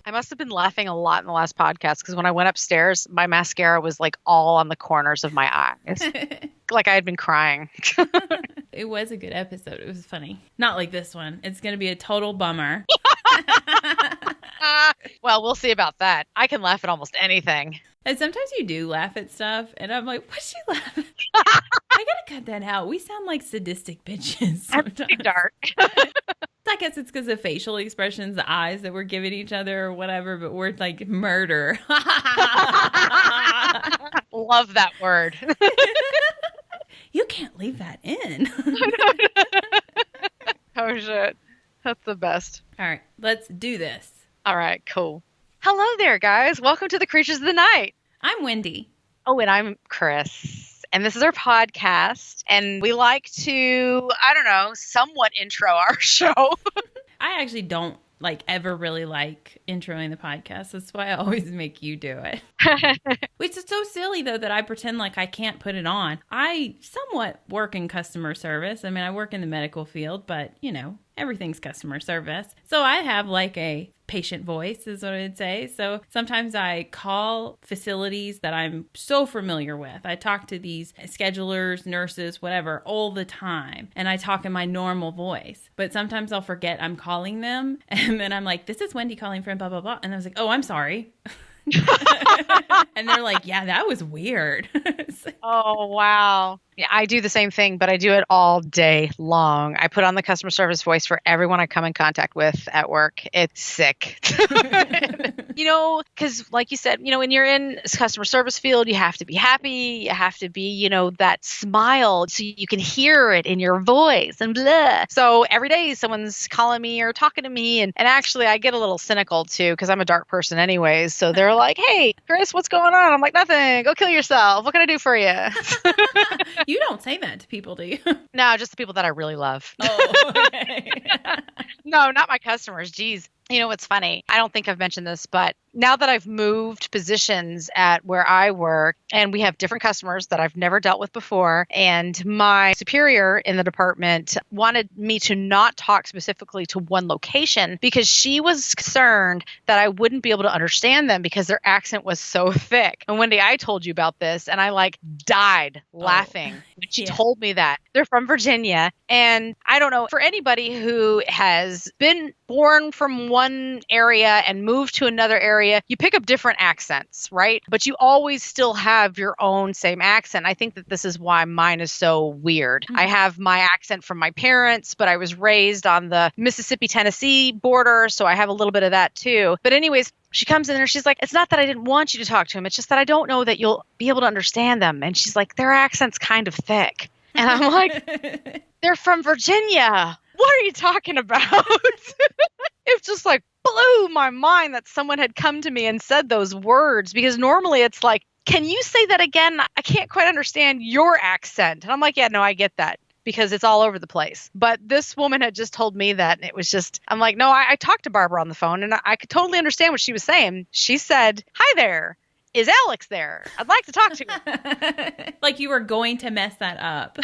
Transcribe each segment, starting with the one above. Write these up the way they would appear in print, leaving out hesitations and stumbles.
I must have been laughing a lot in the last podcast because when I went upstairs, my mascara was like all on the corners of my eyes. Like I had been crying. It was a good episode. It was funny. Not like this one. It's going to be a total bummer. Well, we'll see about that. I can laugh at almost anything. And sometimes you do laugh at stuff, and I'm like, what's she laughing? I gotta cut that out. We sound like sadistic bitches sometimes. That's pretty dark. I guess it's because of facial expressions, the eyes that we're giving each other or whatever, but we're like murder. Love that word. You can't leave that in. Oh, shit. That's the best. All right, let's do this. All right, cool. Hello there, guys. Welcome to the Creatures of the Night. I'm Wendy. Oh, and I'm Chris. And this is our podcast. And we like to, I don't know, somewhat intro our show. I actually don't ever really like introing the podcast. That's why I always make you do it. Which is so silly, though, that I pretend like I can't put it on. I somewhat work in customer service. I mean, I work in the medical field, but, you know, everything's customer service. So I have like a patient voice is what I'd say. So sometimes I call facilities that I'm so familiar with. I talk to these schedulers, nurses, whatever, all the time. And I talk in my normal voice. But sometimes I'll forget I'm calling them. And then I'm like, this is Wendy calling from blah, blah, blah. And I was like, oh, I'm sorry. And they're like, yeah, that was weird. Oh, wow. Yeah, I do the same thing, but I do it all day long. I put on the customer service voice for everyone I come in contact with at work. It's sick. You know, because like you said, you know, when you're in this customer service field, you have to be happy. You have to be, you know, that smile so you can hear it in your voice and blah. So every day someone's calling me or talking to me. And actually, I get a little cynical too because I'm a dark person anyways. So they're like, hey, Chris, what's going on? I'm like, nothing. Go kill yourself. What can I do for you? You don't say that to people, do you? No, just the people that I really love. Oh, okay. No, not my customers. Geez. You know what's funny? I don't think I've mentioned this, but now that I've moved positions at where I work and we have different customers that I've never dealt with before, and my superior in the department wanted me to not talk specifically to one location because she was concerned that I wouldn't be able to understand them because their accent was so thick. And Wendy, I told you about this and I like died laughing when she told me that. They're from Virginia. And I don't know, for anybody who has been born from one area and moved to another area, you pick up different accents, right? But you always still have your own same accent. I think that this is why mine is so weird. Mm-hmm. I have my accent from my parents, but I was raised on the Mississippi-Tennessee border, so I have a little bit of that too. But anyways, she comes in there, she's like, it's not that I didn't want you to talk to him. It's just that I don't know that you'll be able to understand them. And she's like, their accent's kind of thick. And I'm like, they're from Virginia. What are you talking about? It just like blew my mind that someone had come to me and said those words, because normally it's like, can you say that again? I can't quite understand your accent. And I'm like, yeah, no, I get that because it's all over the place. But this woman had just told me that. And it was just, I'm like, no, I talked to Barbara on the phone and I could totally understand what she was saying. She said, hi there. Is Alex there? I'd like to talk to her. Like you were going to mess that up.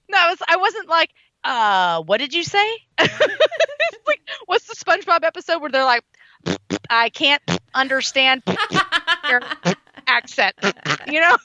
No, I wasn't like, what did you say? Like, what's the SpongeBob episode where they're like, I can't understand your accent, you know?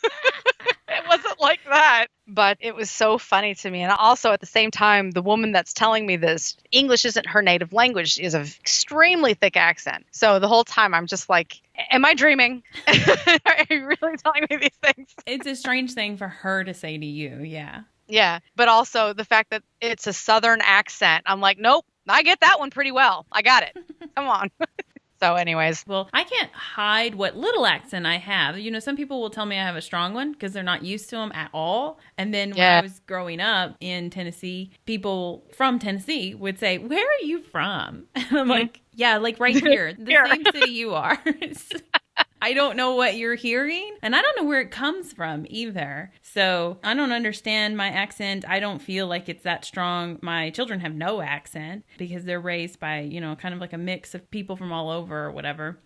It wasn't like that, but it was so funny to me. And also at the same time, the woman that's telling me this, English isn't her native language. She has an extremely thick accent. So the whole time I'm just like, am I dreaming? Are you really telling me these things? It's a strange thing for her to say to you. Yeah. Yeah. But also the fact that it's a Southern accent. I'm like, nope, I get that one pretty well. I got it. Come on. So anyways. Well, I can't hide what little accent I have. You know, some people will tell me I have a strong one because they're not used to them at all. And then when I was growing up in Tennessee, people from Tennessee would say, where are you from? And I'm like, yeah, like right here, the same city you are. I don't know what you're hearing, and I don't know where it comes from either. So I don't understand my accent. I don't feel like it's that strong. My children have no accent because they're raised by, you know, kind of like a mix of people from all over or whatever.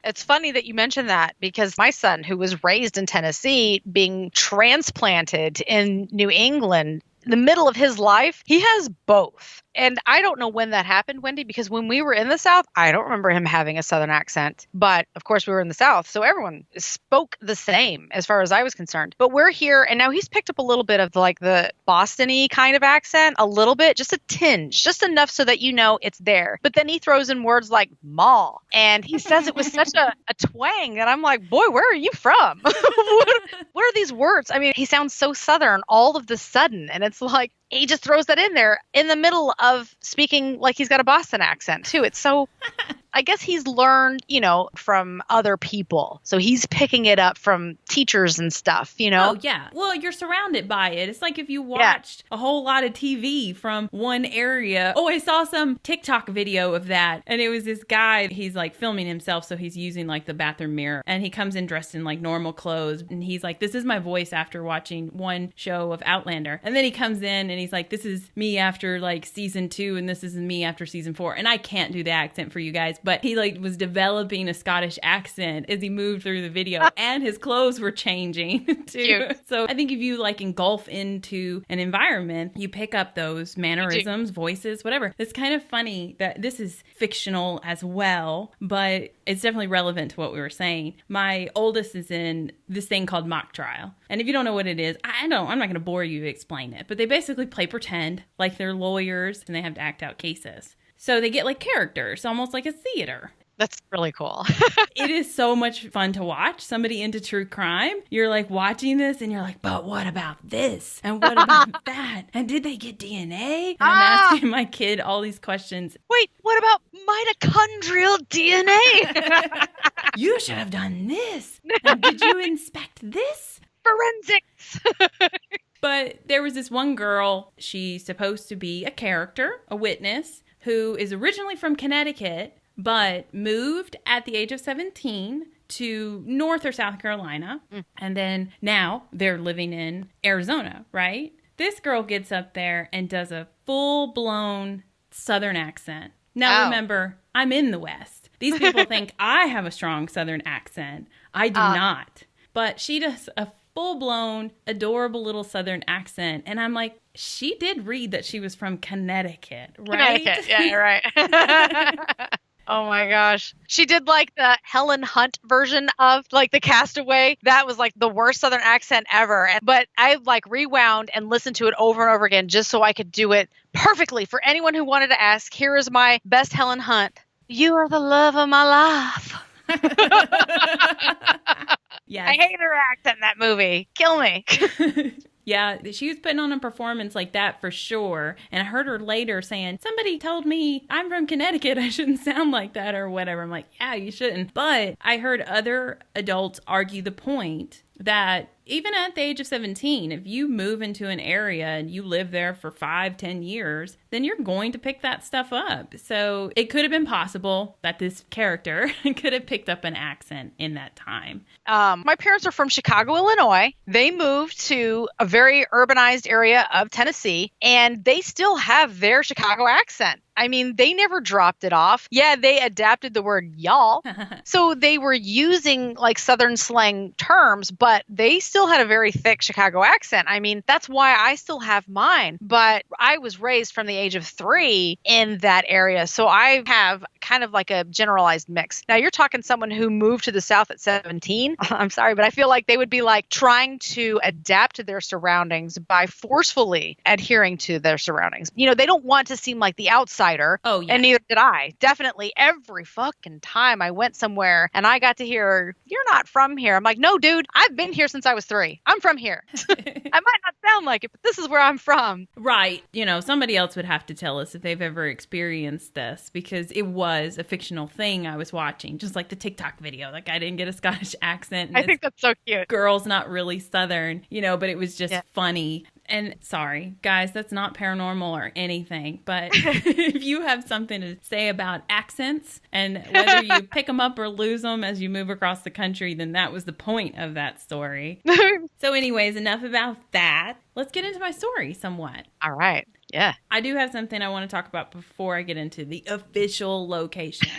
It's funny that you mentioned that because my son, who was raised in Tennessee, being transplanted in New England, in the middle of his life, he has both. And I don't know when that happened, Wendy, because when we were in the South, I don't remember him having a Southern accent. But of course, we were in the South, so everyone spoke the same as far as I was concerned. But we're here, and now he's picked up a little bit of the Boston-y kind of accent, a little bit, just a tinge, just enough so that you know it's there. But then he throws in words like mall, and he says it with such a twang that I'm like, boy, where are you from? What are these words? I mean, he sounds so Southern all of the sudden, and it's like, he just throws that in there in the middle of speaking like he's got a Boston accent, too. It's so... I guess he's learned, from other people. So he's picking it up from teachers and stuff, Oh, yeah. Well, you're surrounded by it. It's like if you watched a whole lot of TV from one area. Oh, I saw some TikTok video of that. And it was this guy, he's like filming himself. So he's using like the bathroom mirror. And he comes in dressed in like normal clothes. And he's like, this is my voice after watching one show of Outlander. And then he comes in and he's like, this is me after like season 2. And this is me after season 4. And I can't do the accent for you guys. But he like was developing a Scottish accent as he moved through the video, and his clothes were changing too. Cute. So I think if you like engulf into an environment, you pick up those mannerisms, voices, whatever. It's kind of funny that this is fictional as well, but it's definitely relevant to what we were saying. My oldest is in this thing called mock trial. And if you don't know what it is, I'm not going to bore you to explain it, but they basically play pretend like they're lawyers and they have to act out cases. So they get like characters, almost like a theater. That's really cool. It is so much fun to watch. Somebody into true crime. You're like watching this and you're like, but what about this? And what about that? And did they get DNA? And I'm asking my kid all these questions. Wait, what about mitochondrial DNA? You should have done this. And did you inspect this? Forensics. But there was this one girl, she's supposed to be a character, a witness, who is originally from Connecticut, but moved at the age of 17 to North or South Carolina. And then now they're living in Arizona, right? This girl gets up there and does a full-blown Southern accent. Now, Remember, I'm in the West. These people think I have a strong Southern accent. I do not. But she does a full-blown, adorable little Southern accent. And I'm like, she did read that she was from Connecticut, right? Connecticut, yeah, right. Oh my gosh. She did like the Helen Hunt version of like the Castaway. That was like the worst Southern accent ever. But I like rewound and listened to it over and over again just so I could do it perfectly. For anyone who wanted to ask, here is my best Helen Hunt. You are the love of my life. Yes. I hate her accent in that movie. Kill me. Yeah, she was putting on a performance like that for sure. And I heard her later saying, somebody told me I'm from Connecticut, I shouldn't sound like that or whatever. I'm like, yeah, you shouldn't. But I heard other adults argue the point that even at the age of 17, if you move into an area and you live there for 5-10 years, then you're going to pick that stuff up. So it could have been possible that this character could have picked up an accent in that time. My parents are from Chicago, Illinois. They moved to a very urbanized area of Tennessee, and they still have their Chicago accent. I mean, they never dropped it off. Yeah, they adapted the word y'all. So they were using like Southern slang terms, but they still had a very thick Chicago accent. I mean, that's why I still have mine. But I was raised from the age of 3 in that area. So I have kind of like a generalized mix. Now, you're talking someone who moved to the South at 17. I'm sorry, but I feel like they would be like trying to adapt to their surroundings by forcefully adhering to their surroundings. You know, they don't want to seem like the outsider. Oh, yeah. And neither did I. Definitely every fucking time I went somewhere and I got to hear, you're not from here. I'm like, no, dude, I've been here since I was 3. I'm from here. I might not sound like it, but this is where I'm from. Right. You know, somebody else would have to tell us if they've ever experienced this, because it was a fictional thing I was watching, just like the TikTok video. Like, I didn't get a Scottish accent. I think that's so cute. Girl's not really Southern, you know, but it was just funny. And sorry, guys, that's not paranormal or anything. But if you have something to say about accents and whether you pick them up or lose them as you move across the country, then that was the point of that story. So anyways, enough about that. Let's get into my story somewhat. All right. Yeah. I do have something I want to talk about before I get into the official location,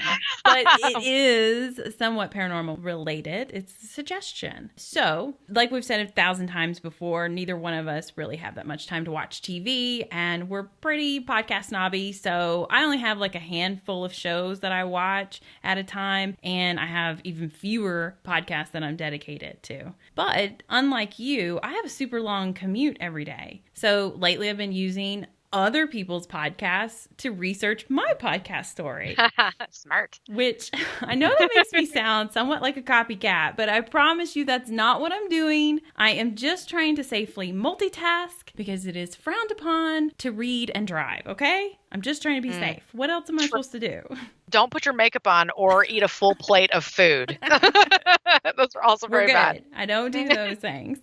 but it is somewhat paranormal related. It's a suggestion. So, like we've said 1,000 times before, neither one of us really have that much time to watch TV, and we're pretty podcast snobby. So I only have like a handful of shows that I watch at a time, and I have even fewer podcasts that I'm dedicated to. But unlike you, I have a super long commute every day. So lately I've been using other people's podcasts to research my podcast story. Smart. Which I know that makes me sound somewhat like a copycat, but I promise you that's not what I'm doing. I am just trying to safely multitask because it is frowned upon to read and drive, okay? I'm just trying to be safe. What else am I supposed to do? Don't put your makeup on or eat a full plate of food. Those are also very bad. I don't do those things.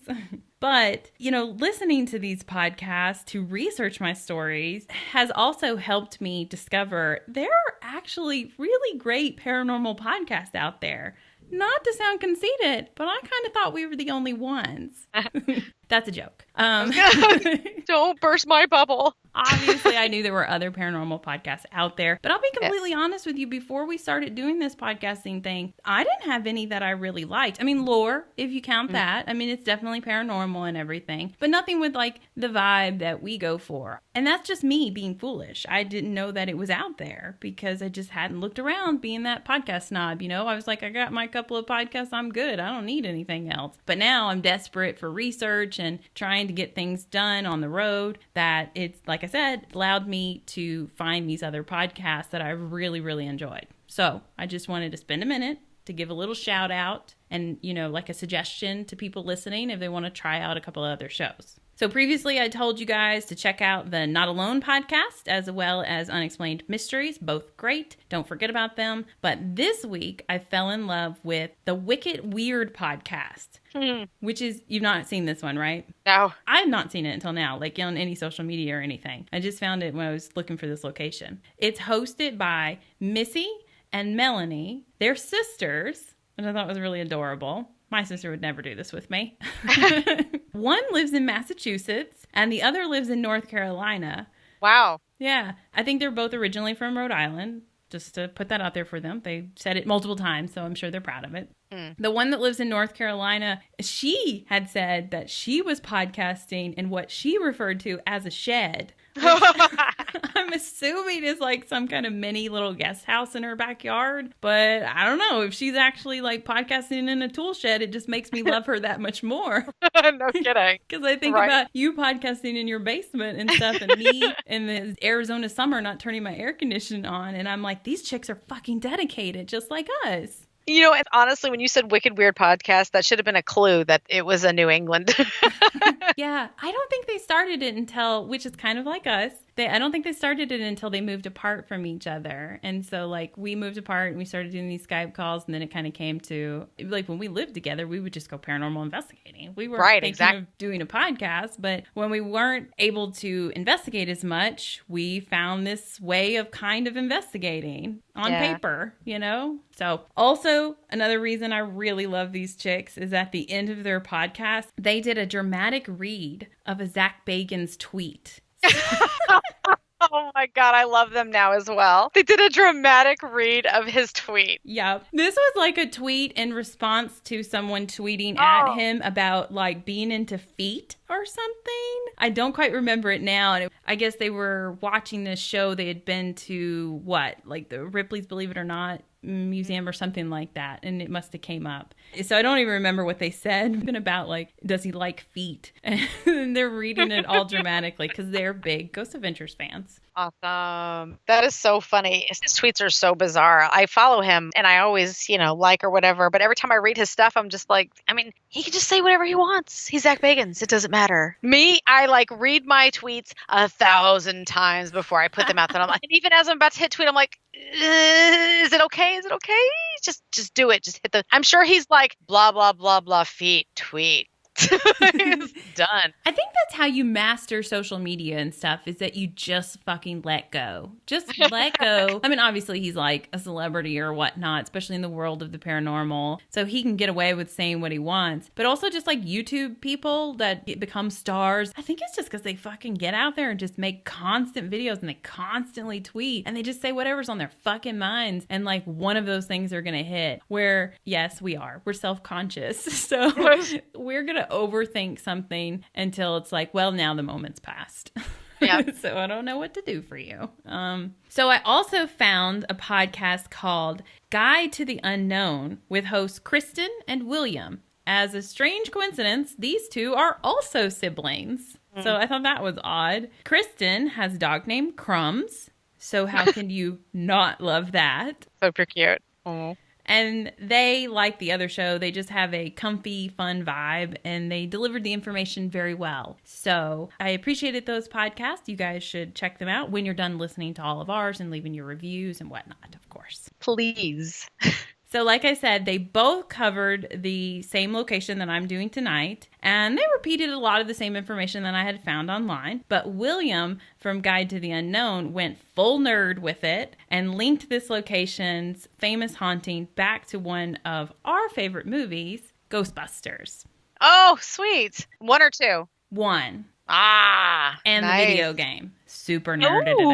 But, listening to these podcasts to research my stories has also helped me discover there are actually really great paranormal podcasts out there. Not to sound conceited, but I kind of thought we were the only ones. That's a joke. Don't burst my bubble. Obviously, I knew there were other paranormal podcasts out there, but I'll be completely honest with you. Before we started doing this podcasting thing, I didn't have any that I really liked. I mean, lore, if you count that. I mean, it's definitely paranormal and everything, but nothing with like the vibe that we go for. And that's just me being foolish. I didn't know that it was out there because I just hadn't looked around being that podcast snob. I was like, I got my couple of podcasts. I'm good. I don't need anything else. But now I'm desperate for research and trying to get things done on the road that it's, like I said, allowed me to find these other podcasts that I really, really enjoyed. So I just wanted to spend a minute to give a little shout out and, like a suggestion to people listening if they want to try out a couple of other shows. So previously I told you guys to check out the Not Alone podcast as well as Unexplained Mysteries, both great. Don't forget about them. But this week I fell in love with the Wicked Weird podcast, which is, you've not seen this one, right? No. I have not seen it until now, like on any social media or anything. I just found it when I was looking for this location. It's hosted by Missy and Melanie. They're sisters, which I thought was really adorable. My sister would never do this with me. One lives in Massachusetts and the other lives in North Carolina. Wow. Yeah. I think they're both originally from Rhode Island. Just to put that out there for them. They said it multiple times, so I'm sure they're proud of it. The one that lives in North Carolina, she had said that she was podcasting in what she referred to as a shed. I'm assuming is like some kind of mini little guest house in her backyard. But I don't know. If she's actually like podcasting in a tool shed, it just makes me love her that much more. No kidding. Because I think about you podcasting in your basement and stuff, and me in the Arizona summer not turning my air conditioning on. And I'm like, these chicks are fucking dedicated, just like us. And honestly, when you said Wicked Weird Podcast, that should have been a clue that it was a New England. Yeah, I don't think they started it until, which is kind of like us. I don't think they started it until they moved apart from each other. And so, like, we moved apart and we started doing these Skype calls. And then it kind of came to, like, when we lived together, we would just go paranormal investigating. We were thinking of doing a podcast. But when we weren't able to investigate as much, we found this way of kind of investigating on paper, So, also, another reason I really love these chicks is at the end of their podcast, they did a dramatic read of a Zach Bagans tweet. Oh my God, I love them now as well. They did a dramatic read of his tweet. Yeah. This was like a tweet in response to someone tweeting at him about like being into feet or something. I don't quite remember it now. And I guess they were watching this show. They had been to like the Ripley's Believe It or Not museum or something like that, and it must have came up. So I don't even remember what they said. Even about like, does he like feet? And they're reading it all dramatically because they're big Ghost Adventures fans. Awesome. That is so funny. His tweets are so bizarre. I follow him and I always, like or whatever, but every time I read his stuff, I'm just like, he can just say whatever he wants. He's Zach Bagans. It doesn't matter. Me, I like read my tweets 1,000 times before I put them out there. And even as I'm about to hit tweet, I'm like, is it okay? Is it okay? Just do it. Just hit I'm sure he's like, blah, blah, blah, blah, feet, tweet. It's done. I think that's how you master social media and stuff, is that you just fucking let go. Just let go. I mean, obviously he's like a celebrity or whatnot, especially in the world of the paranormal. So he can get away with saying what he wants. But also just like YouTube people that become stars. I think it's just because they fucking get out there and just make constant videos and they constantly tweet and they just say whatever's on their fucking minds. And like one of those things are going to hit where, yes, we're self-conscious. So we're going to overthink something until it's like, well, now the moment's passed. Yeah. So I don't know what to do for you. So I also found a podcast called Guide to the Unknown with hosts Kristen and William. As a strange coincidence, these two are also siblings. So I thought that was odd. Kristen has a dog named Crumbs. So how can you not love that? Super cute. Oh. And they, like the other show, they just have a comfy, fun vibe, and they delivered the information very well. So I appreciated those podcasts. You guys should check them out when you're done listening to all of ours and leaving your reviews and whatnot, of course. Please. So like I said, they both covered the same location that I'm doing tonight, and they repeated a lot of the same information that I had found online. But William from Guide to the Unknown went full nerd with it and linked this location's famous haunting back to one of our favorite movies, Ghostbusters. Oh, sweet. 1 or 2? 1. Ah, and nice. The video game. Super nerded it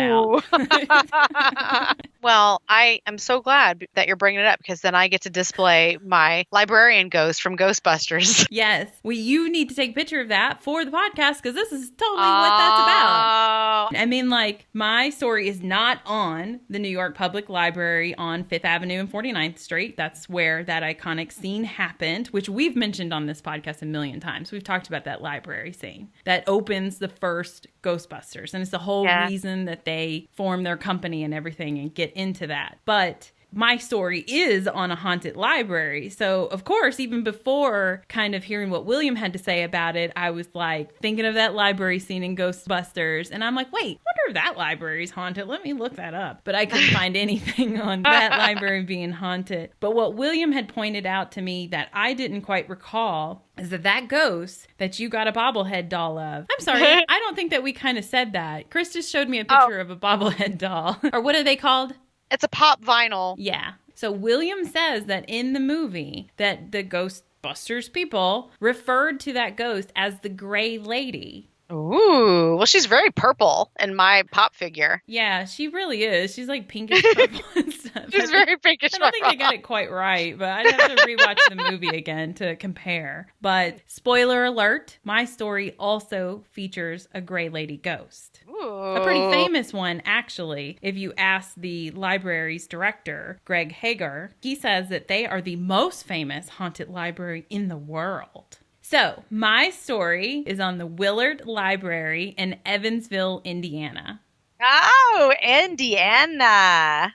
out. Well, I am so glad that you're bringing it up because then I get to display my librarian ghost from Ghostbusters. Yes. Well, you need to take a picture of that for the podcast because this is totally what that's about. I mean, like, my story is not on the New York Public Library on 5th Avenue and 49th Street. That's where that iconic scene happened, which we've mentioned on this podcast a million times. We've talked about that library scene that opens the first Ghostbusters. And it's the whole reason that they form their company and everything and get into that. But my story is on a haunted library. So, of course, even before kind of hearing what William had to say about it, I was like thinking of that library scene in Ghostbusters. And I'm like, wait, I wonder if that library's haunted. Let me look that up. But I couldn't find anything on that library being haunted. But what William had pointed out to me that I didn't quite recall is that ghost that you got a bobblehead doll of. I'm sorry, I don't think that we kind of said that. Chris just showed me a picture of a bobblehead doll. Or what are they called? It's a pop vinyl. Yeah. So William says that in the movie that the Ghostbusters people referred to that ghost as the Gray Lady. Ooh, well, she's very purple in my pop figure. Yeah, she really is. She's like pinkish purple and stuff. She's very pinkish purple. I don't think they got it quite right, but I'd have to rewatch the movie again to compare. But spoiler alert, my story also features a Gray Lady ghost. Ooh. A pretty famous one, actually. If you ask the library's director, Greg Hager, he says that they are the most famous haunted library in the world. So, my story is on the Willard Library in Evansville, Indiana. Oh, Indiana.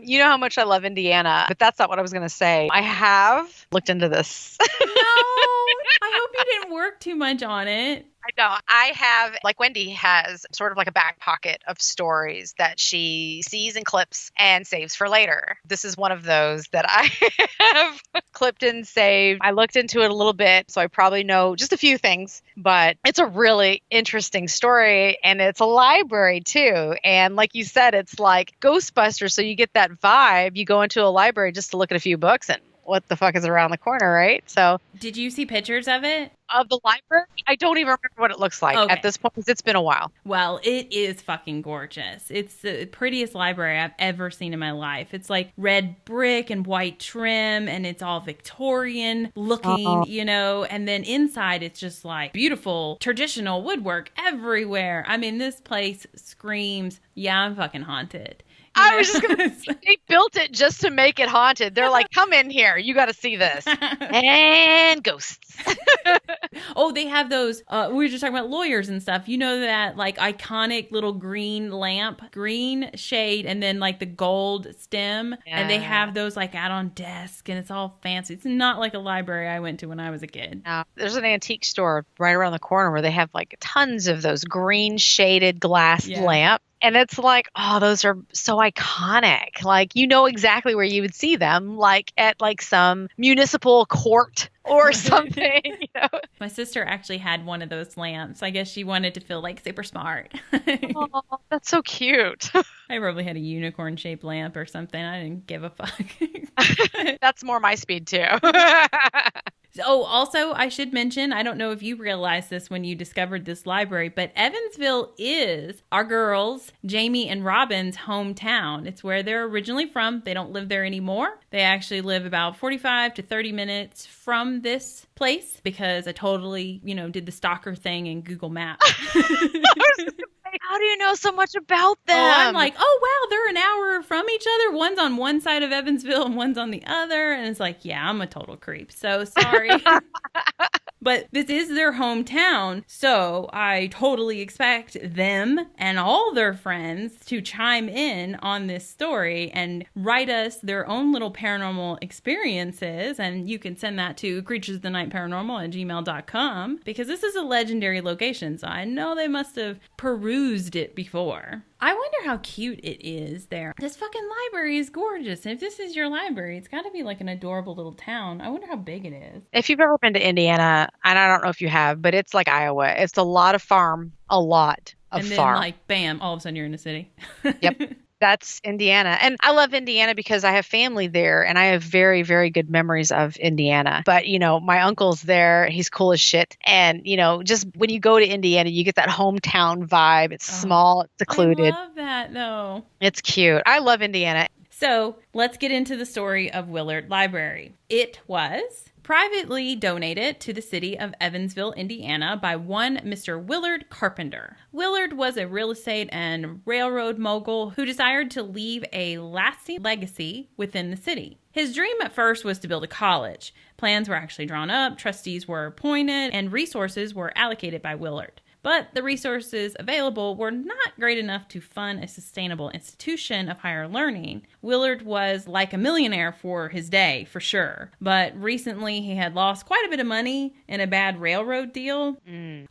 You know how much I love Indiana, but that's not what I was going to say. I have looked into this. No, I hope you didn't work too much on it. I don't. I have, like Wendy has, sort of like a back pocket of stories that she sees and clips and saves for later. This is one of those that I have clipped and saved. I looked into it a little bit, so I probably know just a few things, but it's a really interesting story, and it's a library too. And like you said, it's like Ghostbusters, so you get that vibe. You go into a library just to look at a few books and what the fuck is around the corner, right? So, did you see pictures of it? Of the library? I don't even remember what it looks like at this point because it's been a while. Well, it is fucking gorgeous. It's the prettiest library I've ever seen in my life. It's like red brick and white trim, and it's all Victorian looking, you know, and then inside it's just like beautiful traditional woodwork everywhere. I mean, this place screams, yeah, I'm fucking haunted. I was just going to say, they built it just to make it haunted. They're like, come in here. You got to see this. And ghosts. Oh, they have those, we were just talking about lawyers and stuff. You know that like iconic little green lamp, green shade, and then like the gold stem. Yeah. And they have those like out on desk and it's all fancy. It's not like a library I went to when I was a kid. No. There's an antique store right around the corner where they have like tons of those green shaded glass lamps. And it's like, oh, those are so iconic. Like, you know exactly where you would see them, like at like some municipal court or something, you know. My sister actually had one of those lamps. I guess she wanted to feel like super smart. Oh, that's so cute. I probably had a unicorn shaped lamp or something. I didn't give a fuck. That's more my speed too. Oh, also, I should mention, I don't know if you realized this when you discovered this library, but Evansville is our girls, Jamie and Robin's hometown. It's where they're originally from. They don't live there anymore. They actually live about 45 to 30 minutes from this place because I totally, did the stalker thing in Google Maps. How do you know so much about them? Oh, I'm like, oh, wow, they're an hour from each other. One's on one side of Evansville and one's on the other. And it's like, yeah, I'm a total creep. So sorry. But this is their hometown, so I totally expect them and all their friends to chime in on this story and write us their own little paranormal experiences. And you can send that to creaturesthethenightparanormal@gmail.com because this is a legendary location, so I know they must have perused it before. I wonder how cute it is there. This fucking library is gorgeous. And if this is your library, it's got to be like an adorable little town. I wonder how big it is. If you've ever been to Indiana, and I don't know if you have, but it's like Iowa. It's a lot of farm, a lot of and then, farm. like, bam, all of a sudden you're in the city. Yep. That's Indiana. And I love Indiana because I have family there and I have very, very good memories of Indiana. But, my uncle's there. He's cool as shit. And, just when you go to Indiana, you get that hometown vibe. It's small, it's secluded. I love that, though. It's cute. I love Indiana. So let's get into the story of Willard Library. It was privately donated to the city of Evansville, Indiana by one Mr. Willard Carpenter. Willard was a real estate and railroad mogul who desired to leave a lasting legacy within the city. His dream at first was to build a college. Plans were actually drawn up, trustees were appointed, and resources were allocated by Willard. But the resources available were not great enough to fund a sustainable institution of higher learning. Willard was like a millionaire for his day, for sure. But recently he had lost quite a bit of money in a bad railroad deal.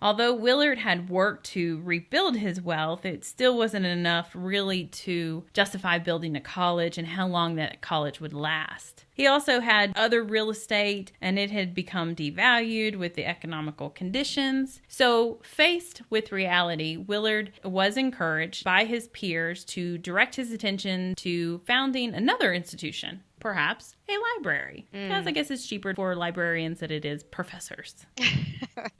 Although Willard had worked to rebuild his wealth, it still wasn't enough really to justify building a college and how long that college would last. He also had other real estate, and it had become devalued with the economical conditions. So, faced with reality, Willard was encouraged by his peers to direct his attention to founding another institution, perhaps a library. Because I guess it's cheaper for librarians than it is professors.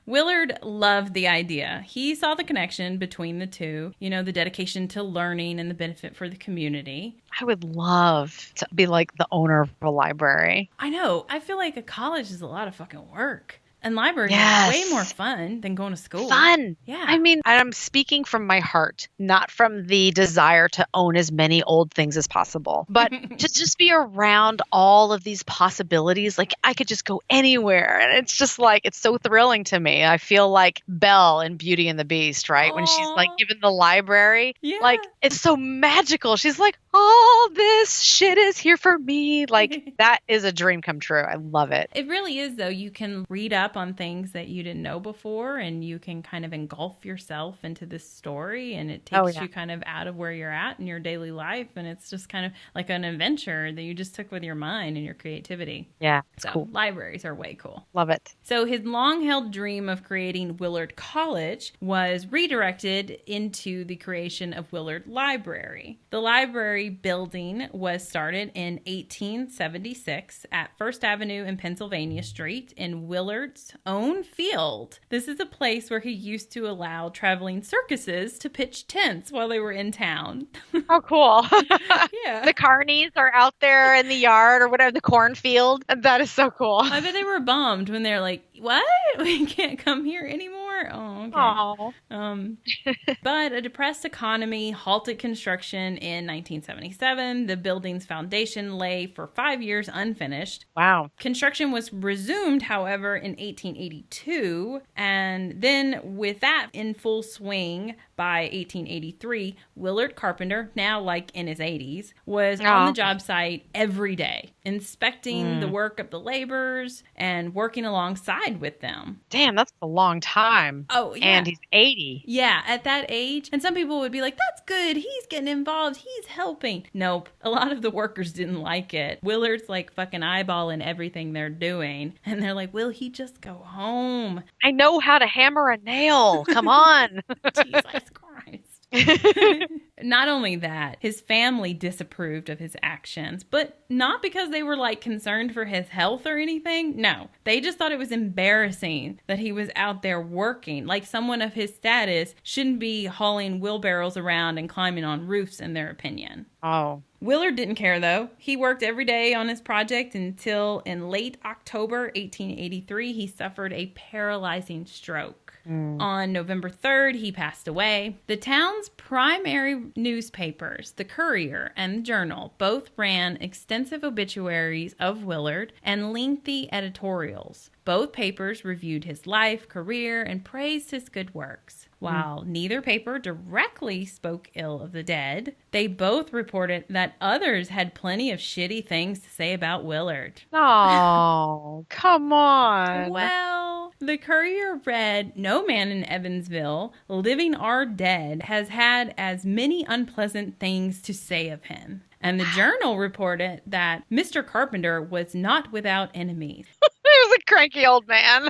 Willard loved the idea. He saw the connection between the two, the dedication to learning and the benefit for the community. I would love to be like the owner of a library. I know. I feel like a college is a lot of fucking work. And libraries are way more fun than going to school. Fun. Yeah. I mean, I'm speaking from my heart, not from the desire to own as many old things as possible, but to just be around all of these possibilities. Like I could just go anywhere. And it's just like, it's so thrilling to me. I feel like Belle in Beauty and the Beast, right? Aww. When she's like given the library, like it's so magical. She's like, all this shit is here for me. Like that is a dream come true. I love it. It really is though. You can read up on things that you didn't know before and you can kind of engulf yourself into this story and it takes you kind of out of where you're at in your daily life and it's just kind of like an adventure that you just took with your mind and your creativity. Yeah, it's so cool. Libraries are way cool. Love it. So his long-held dream of creating Willard College was redirected into the creation of Willard Library. The library building was started in 1876 at First Avenue and Pennsylvania Street in Willard's own field. This is a place where he used to allow traveling circuses to pitch tents while they were in town. Oh, cool. Yeah. The carnies are out there in the yard or whatever, the cornfield. That is so cool. I bet they were bummed when they're like, what? We can't come here anymore? Oh, okay. But a depressed economy halted construction in 1977. The building's foundation lay for 5 years unfinished. Wow. Construction was resumed, however, in 1882. And then with that in full swing by 1883, Willard Carpenter, now like in his 80s, was on the job site every day, inspecting the work of the laborers and working alongside with them. Damn, that's a long time. time. Oh, yeah. And he's 80. Yeah, at that age. And some people would be like, that's good. He's getting involved. He's helping. Nope. A lot of the workers didn't like it. Willard's like fucking eyeballing everything they're doing. And they're like, will he just go home? I know how to hammer a nail. Come on. Jesus Christ. Not only that, his family disapproved of his actions, but not because they were like concerned for his health or anything. No, they just thought it was embarrassing that he was out there working. Like someone of his status shouldn't be hauling wheelbarrows around and climbing on roofs, in their opinion. Oh. Willard didn't care, though. He worked every day on his project until in late October 1883, he suffered a paralyzing stroke. On November 3rd, he passed away. The town's primary newspapers, the Courier and the Journal, both ran extensive obituaries of Willard and lengthy editorials. Both papers reviewed his life, career, and praised his good works. While neither paper directly spoke ill of the dead, they both reported that others had plenty of shitty things to say about Willard. Oh, come on. Well, the Courier read, no man in Evansville, living or dead, has had as many unpleasant things to say of him. And the Journal reported that Mr. Carpenter was not without enemies. He was a cranky old man.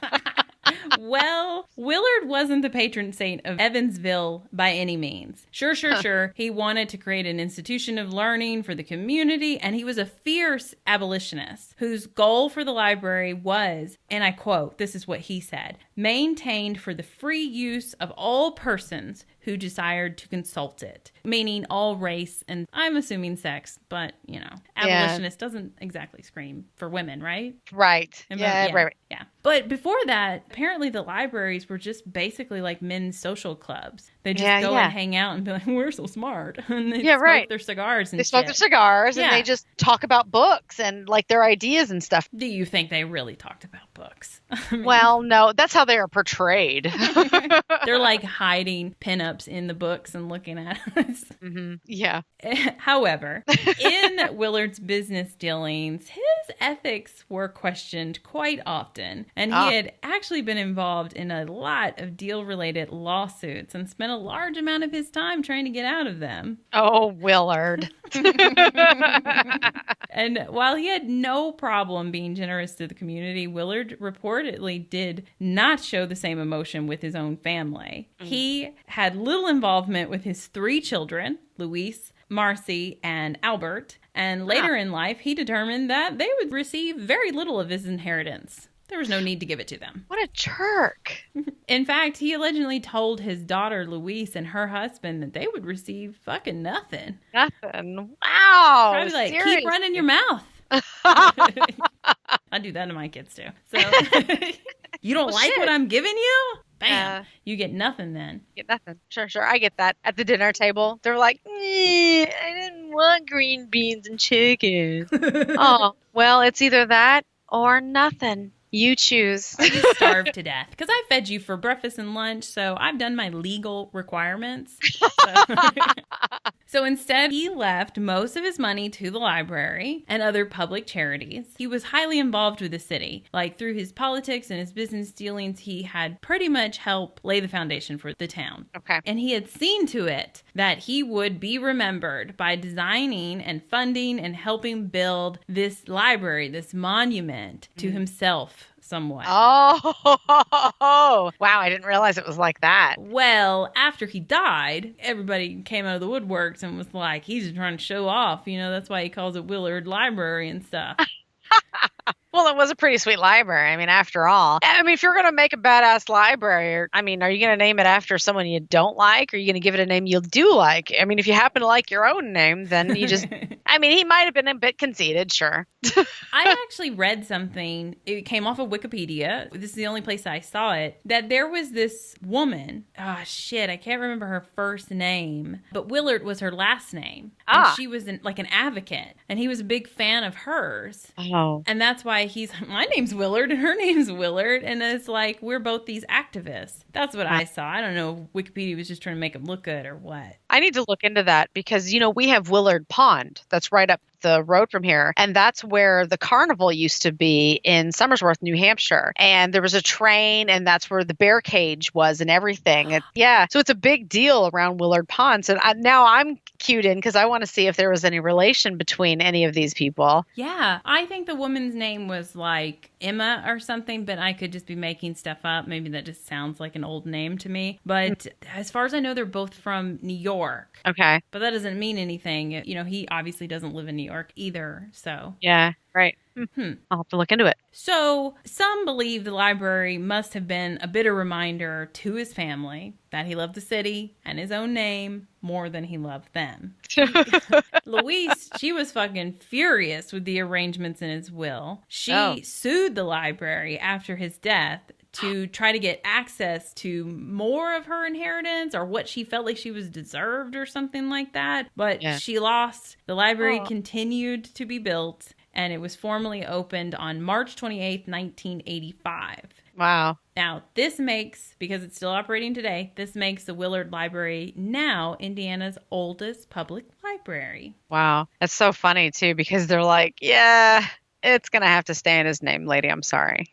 Well, Willard wasn't the patron saint of Evansville by any means. Sure. He wanted to create an institution of learning for the community, and he was a fierce abolitionist whose goal for the library was, and I quote, this is what he said, maintained for the free use of all persons who desired to consult it, meaning all race and I'm assuming sex, but, you know, abolitionist doesn't exactly scream for women, right? Right. Right. But before that, apparently the libraries were just basically like men's social clubs. They just go and hang out and be like, we're so smart. And they smoke their cigars and They smoke their cigars and they just talk about books and like their ideas and stuff. Do you think they really talked about books? I mean, well, no, that's how they are portrayed. They're like hiding pinups in the books and looking at us. Mm-hmm. Yeah. However, in Willard's business dealings, his ethics were questioned quite often. And he had actually been involved in a lot of deal-related lawsuits and spent a large amount of his time trying to get out of them. Oh, Willard. And while he had no problem being generous to the community, Willard reportedly did not show the same emotion with his own family. He had little involvement with his 3 children, Louise, Marcy, and Albert. And later in life, he determined that they would receive very little of his inheritance. There was no need to give it to them. What a jerk. In fact, he allegedly told his daughter, Louise, and her husband that they would receive fucking nothing. Nothing. Wow. Probably like, seriously? keep running your mouth. I do that to my kids, too. So, you don't like what I'm giving you? Bam. You get nothing then. Get nothing. Sure. I get that. At the dinner table, they're like, I didn't want green beans and chicken. Oh, well, it's either that or nothing. You choose. Or you starve to death. Because I fed you for breakfast and lunch, so I've done my legal requirements. So instead, he left most of his money to the library and other public charities. He was highly involved with the city. Like, through his politics and his business dealings, he had pretty much helped lay the foundation for the town. Okay. And he had seen to it that he would be remembered by designing and funding and helping build this library, this monument to himself. Somewhat. Oh, wow. I didn't realize it was like that. Well, after he died, everybody came out of the woodworks and was like, he's just trying to show off. You know, that's why he calls it Willard Library and stuff. Well, it was a pretty sweet library. I mean, after all. I mean, if you're going to make a badass library, I mean, are you going to name it after someone you don't like? Or are you going to give it a name you do like? I mean, if you happen to like your own name, then you just... I mean, he might have been a bit conceited, sure. I actually read something. It came off of Wikipedia. This is the only place I saw it. That there was this woman. Oh, shit. I can't remember her first name. But Willard was her last name. And she was like an advocate. And he was a big fan of hers. Oh. And that's why he's, my name's Willard and her name's Willard. And it's like, we're both these activists. That's what I saw. I don't know if Wikipedia was just trying to make him look good or what. I need to look into that because, you know, we have Willard Pond. That's right up the road from here. And that's where the carnival used to be in Somersworth, New Hampshire. And there was a train, and that's where the bear cage was and everything. Yeah. So it's a big deal around Willard Ponds. And now I'm cued in because I want to see if there was any relation between any of these people. Yeah. I think the woman's name was like Emma or something, but I could just be making stuff up. Maybe that just sounds like an old name to me. But as far as I know, they're both from New York. Okay. But that doesn't mean anything. You know, he obviously doesn't live in New York either. So. Yeah. Right. I'll have to look into it. So some believe the library must have been a bitter reminder to his family that he loved the city and his own name more than he loved them. Louise, she was fucking furious with the arrangements in his will. She sued the library after his death to try to get access to more of her inheritance or what she felt like she was deserved or something like that. But she lost. The library continued to be built, and it was formally opened on March 28th, 1985. Wow. Now, this makes, because it's still operating today, this makes the Willard Library now Indiana's oldest public library. Wow. That's so funny, too, because they're like, yeah, it's going to have to stay in his name, lady. I'm sorry.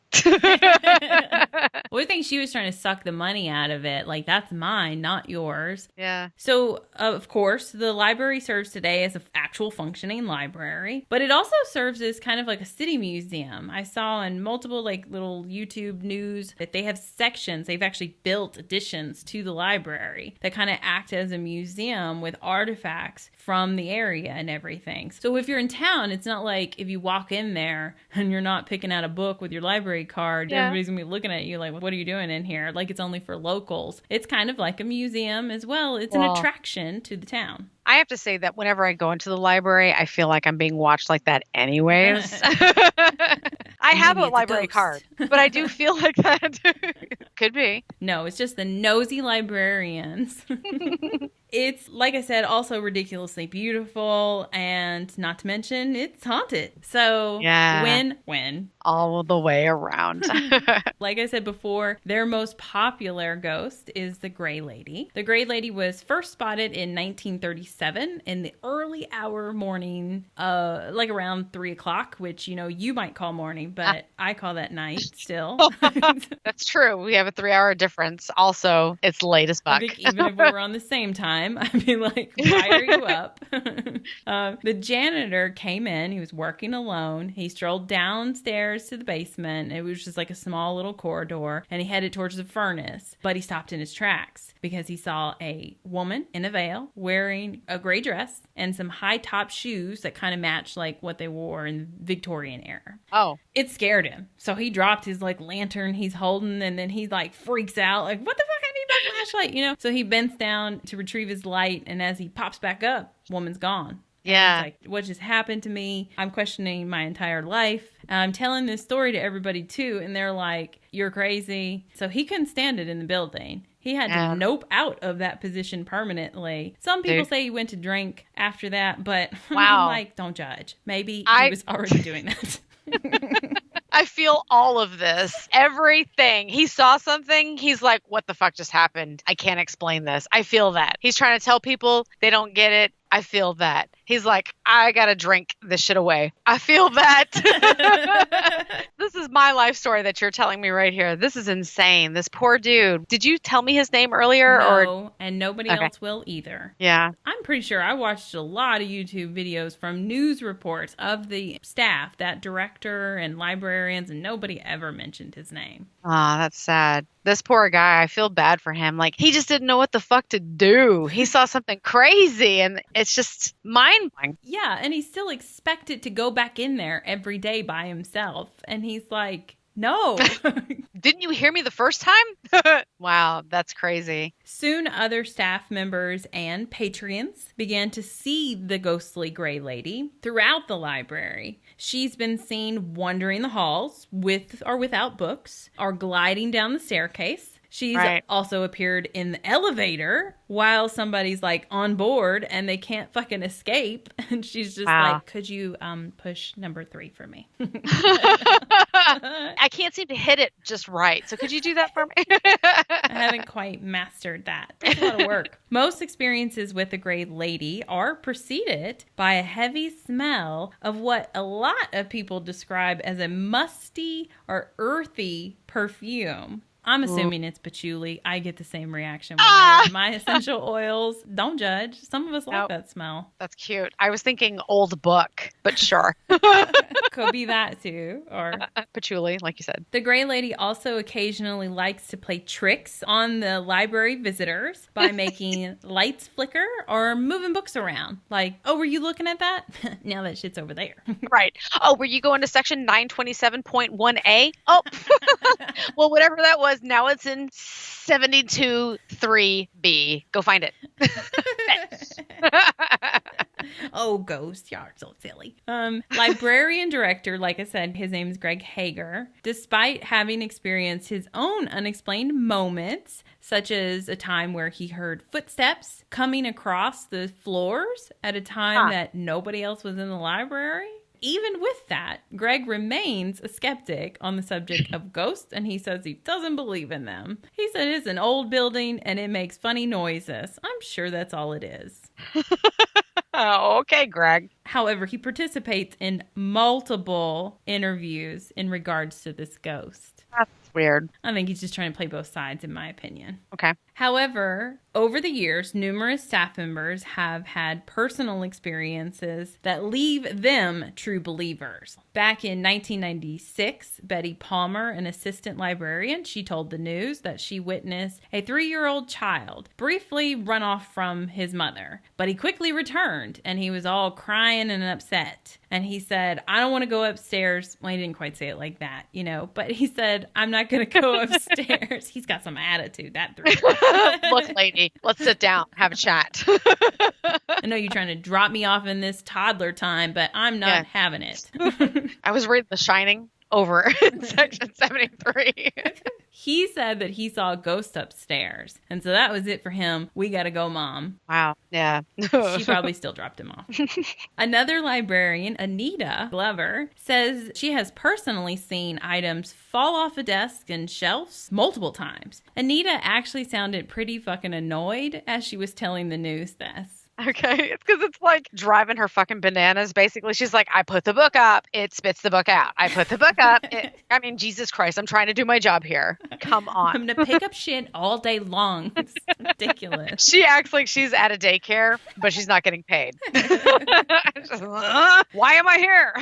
Well, I think she was trying to suck the money out of it. Like, that's mine, not yours. Yeah. So, of course, the library serves today as an actual functioning library, but it also serves as kind of like a city museum. I saw in multiple like little YouTube news that they have sections. They've actually built additions to the library that kind of act as a museum with artifacts from the area and everything. So if you're in town, it's not like if you walk in there and you're not picking out a book with your library card, everybody's gonna be looking at you like, what are you doing in here? Like, it's only for locals. It's kind of like a museum as well. It's an attraction to the town. I have to say that whenever I go into the library, I feel like I'm being watched like that anyways. I have a library card, but I do feel like that. Could be. No, it's just the nosy librarians. It's, like I said, also ridiculously beautiful, and not to mention, it's haunted. So, when? All the way around. Like I said before, their most popular ghost is the Gray Lady. The Gray Lady was first spotted in 1937 in the early hour morning, like around 3 o'clock, which, you know, you might call morning, but I call that night still. That's true. We have a 3-hour difference. Also, it's late as fuck. I think even if we were on the same time, I'd be like, why are you up? The janitor came in. He was working alone. He strolled downstairs to the basement. It was just like a small little corridor, and he headed towards the furnace, but he stopped in his tracks because he saw a woman in a veil wearing a gray dress and some high top shoes that kind of matched like what they wore in Victorian era. Oh. It scared him. So he dropped his like lantern he's holding, and then he like freaks out like, what the fuck? I need my flashlight, you know? So he bends down to retrieve his light, and as he pops back up, woman's gone. Yeah. Like, what just happened to me? I'm questioning my entire life. I'm telling this story to everybody too, and they're like, you're crazy. So he couldn't stand it in the building. He had to nope out of that position permanently. Some people say he went to drink after that, but I'm like, don't judge. Maybe he was already doing that. I feel all of this. Everything. He saw something. He's like, what the fuck just happened? I can't explain this. I feel that. He's trying to tell people they don't get it. I feel that. He's like, I gotta drink this shit away. I feel that. This is my life story that you're telling me right here. This is insane. This poor dude. Did you tell me his name earlier? No, and nobody else will either. Yeah. I'm pretty sure I watched a lot of YouTube videos from news reports of the staff, that director and librarians, and nobody ever mentioned his name. Ah, that's sad. This poor guy, I feel bad for him. Like, he just didn't know what the fuck to do. He saw something crazy, and it's just mind-blowing. Yeah, and he's still expected to go back in there every day by himself. And he's like, no. Didn't you hear me the first time? Wow, that's crazy. Soon, other staff members and patrons began to see the ghostly Gray Lady throughout the library. She's been seen wandering the halls with or without books, or gliding down the staircase. She's also appeared in the elevator while somebody's like on board and they can't fucking escape. And she's just like, could you push number 3 for me? I can't seem to hit it just right. So could you do that for me? I haven't quite mastered that. That's a lot of work. Most experiences with the Gray Lady are preceded by a heavy smell of what a lot of people describe as a musty or earthy perfume. I'm assuming it's patchouli. I get the same reaction when I wear my essential oils. Don't judge. Some of us like that smell. That's cute. I was thinking old book, but sure. Could be that too. Or patchouli, like you said. The Gray Lady also occasionally likes to play tricks on the library visitors by making lights flicker or moving books around. Like, oh, were you looking at that? Now that shit's over there. Right. Oh, were you going to section 927.1A? Oh, well, whatever that was. Now it's in 72.3B. Go find it. Oh, ghost. Y'all are so silly. Librarian director, like I said, his name is Greg Hager. Despite having experienced his own unexplained moments, such as a time where he heard footsteps coming across the floors at a time that nobody else was in the library. Even with that, Greg remains a skeptic on the subject of ghosts, and he says he doesn't believe in them. He said it's an old building and it makes funny noises. I'm sure that's all it is. Oh, okay, Greg. However, he participates in multiple interviews in regards to this ghost. That's weird. I think he's just trying to play both sides, in my opinion. Okay. However, over the years, numerous staff members have had personal experiences that leave them true believers. Back in 1996, Betty Palmer, an assistant librarian, she told the news that she witnessed a 3-year-old child briefly run off from his mother. But he quickly returned, and he was all crying and upset. And he said, I don't want to go upstairs. Well, he didn't quite say it like that, you know. But he said, I'm not going to go upstairs. He's got some attitude, that 3-year-old. Look, lady, let's sit down, have a chat. I know you're trying to drop me off in this toddler time, but I'm not having it. I was reading The Shining over in section 73. He said that he saw a ghost upstairs. And so that was it for him. We got to go, Mom. Wow. Yeah. She probably still dropped him off. Another librarian, Anita Glover, says she has personally seen items fall off a desk and shelves multiple times. Anita actually sounded pretty fucking annoyed as she was telling the news this. Okay, it's because it's like driving her fucking bananas. Basically, she's like, I put the book up, it spits the book out. I put the book up. I mean, Jesus Christ, I'm trying to do my job here. Come on. I'm going to pick up shit all day long. It's ridiculous. She acts like she's at a daycare, but she's not getting paid. Just, why am I here?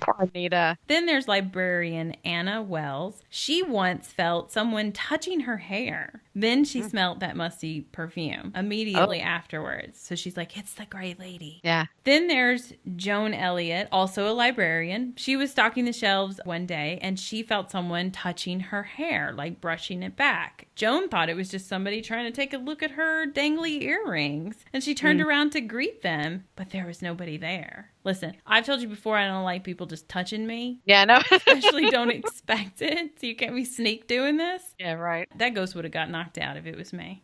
Poor Anita. Then there's librarian Anna Wells. She once felt someone touching her hair. Then she smelled that musty perfume immediately afterwards. So she's like, it's the Gray Lady. Yeah. Then there's Joan Elliott, also a librarian. She was stocking the shelves one day and she felt someone touching her hair, like brushing it back. Joan thought it was just somebody trying to take a look at her dangly earrings. And she turned around to greet them, but there was nobody there. Listen, I've told you before I don't like people just touching me. Yeah, no. Especially don't expect it. So you can't be sneak doing this. Yeah, right. That ghost would have got knocked out if it was me.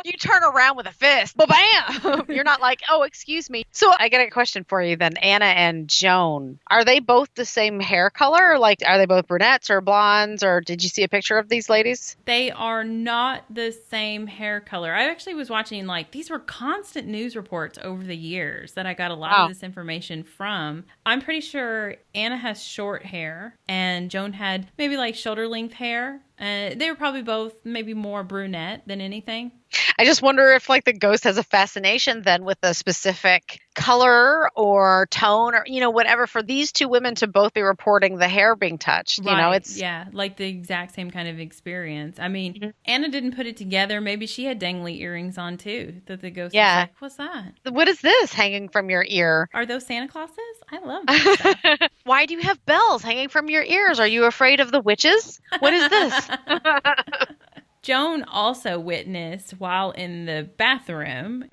You turn around with a fist. Ba-bam! You're not like, oh, excuse me. So I got a question for you then. Anna and Joan, are they both the same hair color? Like, are they both brunettes or blondes? Or did you see a picture of these ladies? They are not the same hair color. I actually was watching, like, these were constant news reports over the years that I got a lot of this information from. I'm pretty sure Anna has short hair and Joan had maybe like shoulder length hair. They were probably both maybe more brunette than anything. I just wonder if like the ghost has a fascination then with a specific color or tone or, you know, whatever for these two women to both be reporting the hair being touched. Right. You know, it's like the exact same kind of experience. I mean, Anna didn't put it together. Maybe she had dangly earrings on too that the ghost was like, what's that? What is this hanging from your ear? Are those Santa Clauses? I love that stuff. Why do you have bells hanging from your ears? Are you afraid of the witches? What is this? Joan also witnessed while in the bathroom.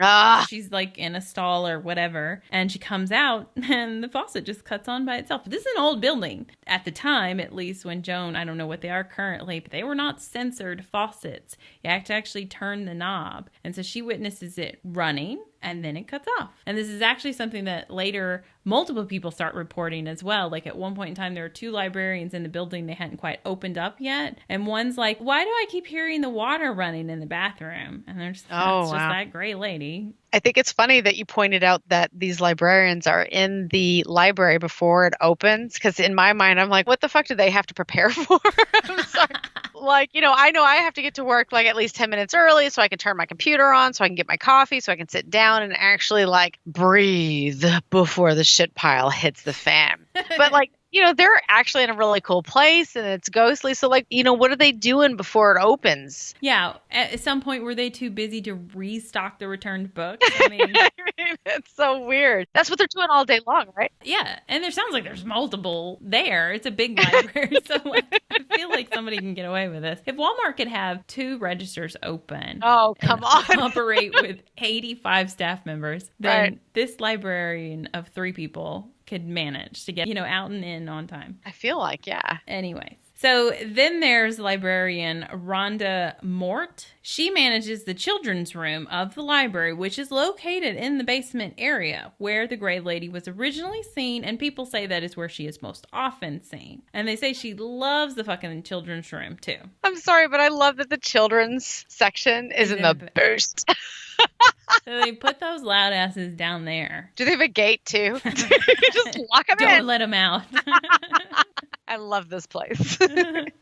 She's like in a stall or whatever, and she comes out and the faucet just cuts on by itself. This is an old building. At the time, at least when Joan, I don't know what they are currently, but they were not censored faucets. You have to actually turn the knob. And so she witnesses it running, and then it cuts off. And this is actually something that later multiple people start reporting as well. Like at one point in time, there were 2 librarians in the building. They hadn't quite opened up yet. And one's like, why do I keep hearing the water running in the bathroom? And there's just that gray lady. I think it's funny that you pointed out that these librarians are in the library before it opens. Because in my mind, I'm like, what the fuck do they have to prepare for? I'm sorry. Like, I know I have to get to work like at least 10 minutes early so I can turn my computer on, so I can get my coffee, so I can sit down and actually like breathe before the shit pile hits the fan. But like, they're actually in a really cool place and it's ghostly. So like, what are they doing before it opens? Yeah. At some point, were they too busy to restock the returned books? I mean, it's so weird. That's what they're doing all day long, right? Yeah. And there sounds like there's multiple there. It's a big library. So like, I feel like somebody can get away with this. If Walmart could have 2 registers open. Oh, come on. Operate with 85 staff members, then this librarian of 3 people could manage to get, out and in on time. I feel like, yeah. Anyways. So then there's librarian Rhonda Mort. She manages the children's room of the library, which is located in the basement area where the Gray Lady was originally seen, and people say that is where she is most often seen. And they say she loves the fucking children's room, too. I'm sorry, but I love that the children's section is in the boost. So they put those loud asses down there. Do they have a gate, too? Just lock them in. Don't let them out. I love this place.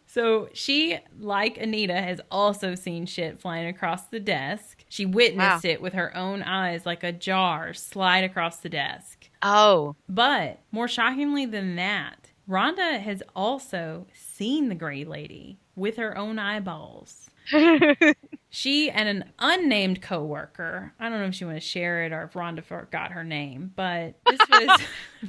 So she, like Anita, has also seen shit flying across the desk. She witnessed it with her own eyes, like a jar slide across the desk. Oh. But more shockingly than that, Rhonda has also seen the Gray Lady with her own eyeballs. She and an unnamed coworker, I don't know if she want to share it or if Rhonda forgot her name, but this was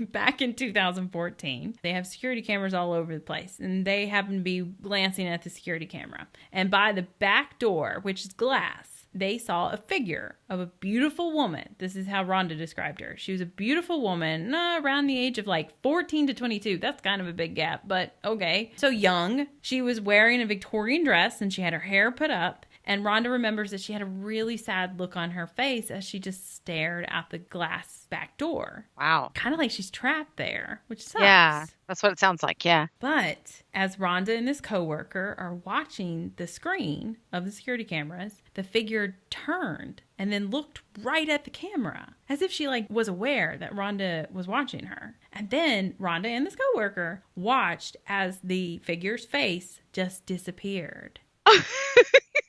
back in 2014. They have security cameras all over the place, and they happen to be glancing at the security camera. And by the back door, which is glass, they saw a figure of a beautiful woman. This is how Rhonda described her. She was a beautiful woman, around the age of like 14 to 22. That's kind of a big gap, but okay. So young. She was wearing a Victorian dress, and she had her hair put up. And Rhonda remembers that she had a really sad look on her face as she just stared out the glass back door. Wow. Kind of like she's trapped there, which sucks. Yeah, that's what it sounds like, yeah. But as Rhonda and this coworker are watching the screen of the security cameras, the figure turned and then looked right at the camera as if she like was aware that Rhonda was watching her. And then Rhonda and this coworker watched as the figure's face just disappeared.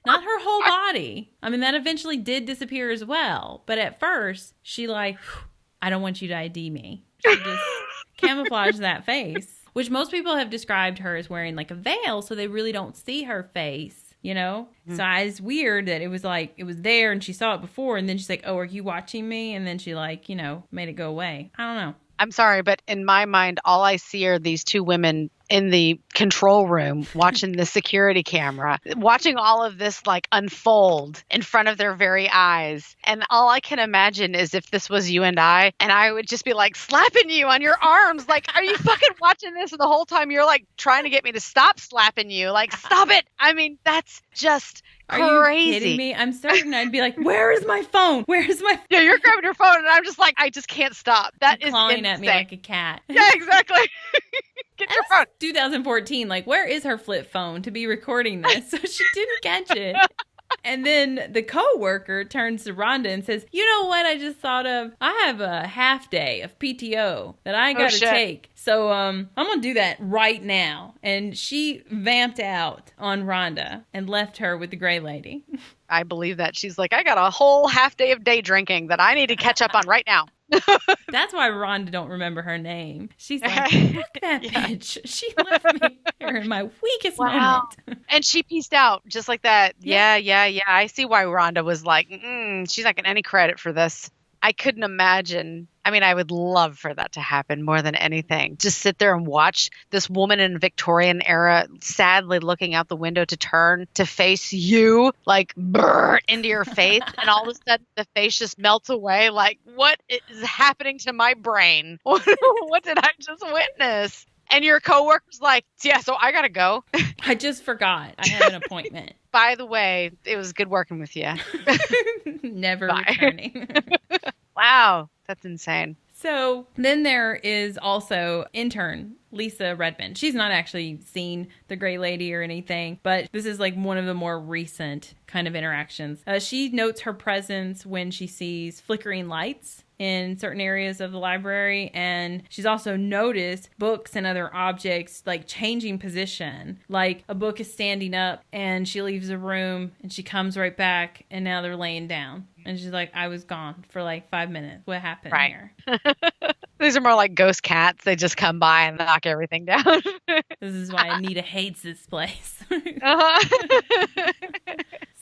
Not her whole body. I mean, that eventually did disappear as well. But at first, she like, I don't want you to ID me. She just camouflaged that face, which most people have described her as wearing like a veil, so they really don't see her face, Mm-hmm. So it's weird that it was like, it was there and she saw it before, and then she's like, oh, are you watching me? And then she like, made it go away. I don't know. I'm sorry, but in my mind, all I see are these 2 women in the control room watching the security camera, watching all of this like unfold in front of their very eyes. And all I can imagine is if this was you and I would just be like slapping you on your arms. Like, are you fucking watching this? And the whole time you're like trying to get me to stop slapping you. Like, stop it. I mean, that's just crazy. Are you kidding me? I'm certain I'd be like, where is my phone? Where's my phone? Yeah, you're grabbing your phone and I'm just like, I just can't stop. That is clawing insane. At me like a cat. Yeah, exactly. Get your phone. 2014. Like, where is her flip phone to be recording this? So she didn't catch it. And then the coworker turns to Rhonda and says, you know what I just thought of? I have a half day of PTO that I got to take. So I'm going to do that right now. And she vamped out on Rhonda and left her with the Gray Lady. I believe that. She's like, I got a whole half day of day drinking that I need to catch up on right now. That's why Rhonda don't remember her name. She's like, fuck that bitch. She left me here in my weakest moment. And she pieced out just like that. Yeah. I see why Rhonda was like, she's not getting any credit for this. I couldn't imagine. I mean, I would love for that to happen more than anything. Just sit there and watch this woman in Victorian era sadly looking out the window to turn to face you, like, brrr, into your face. And all of a sudden, the face just melts away. Like, what is happening to my brain? What did I just witness? And your coworker's like, yeah, so I got to go. I just forgot. I have an appointment. By the way, it was good working with you. Never returning. Wow. That's insane. So then there is also intern Lisa Redmond. She's not actually seen the Gray Lady or anything, but this is like one of the more recent kind of interactions. She notes her presence when she sees flickering lights in certain areas of the library, and she's also noticed books and other objects like changing position. Like a book is standing up and she leaves the room and she comes right back and now they're laying down. And she's like, I was gone for like 5 minutes. What happened here? These are more like ghost cats. They just come by and knock everything down. This is why Anita hates this place. Uh-huh.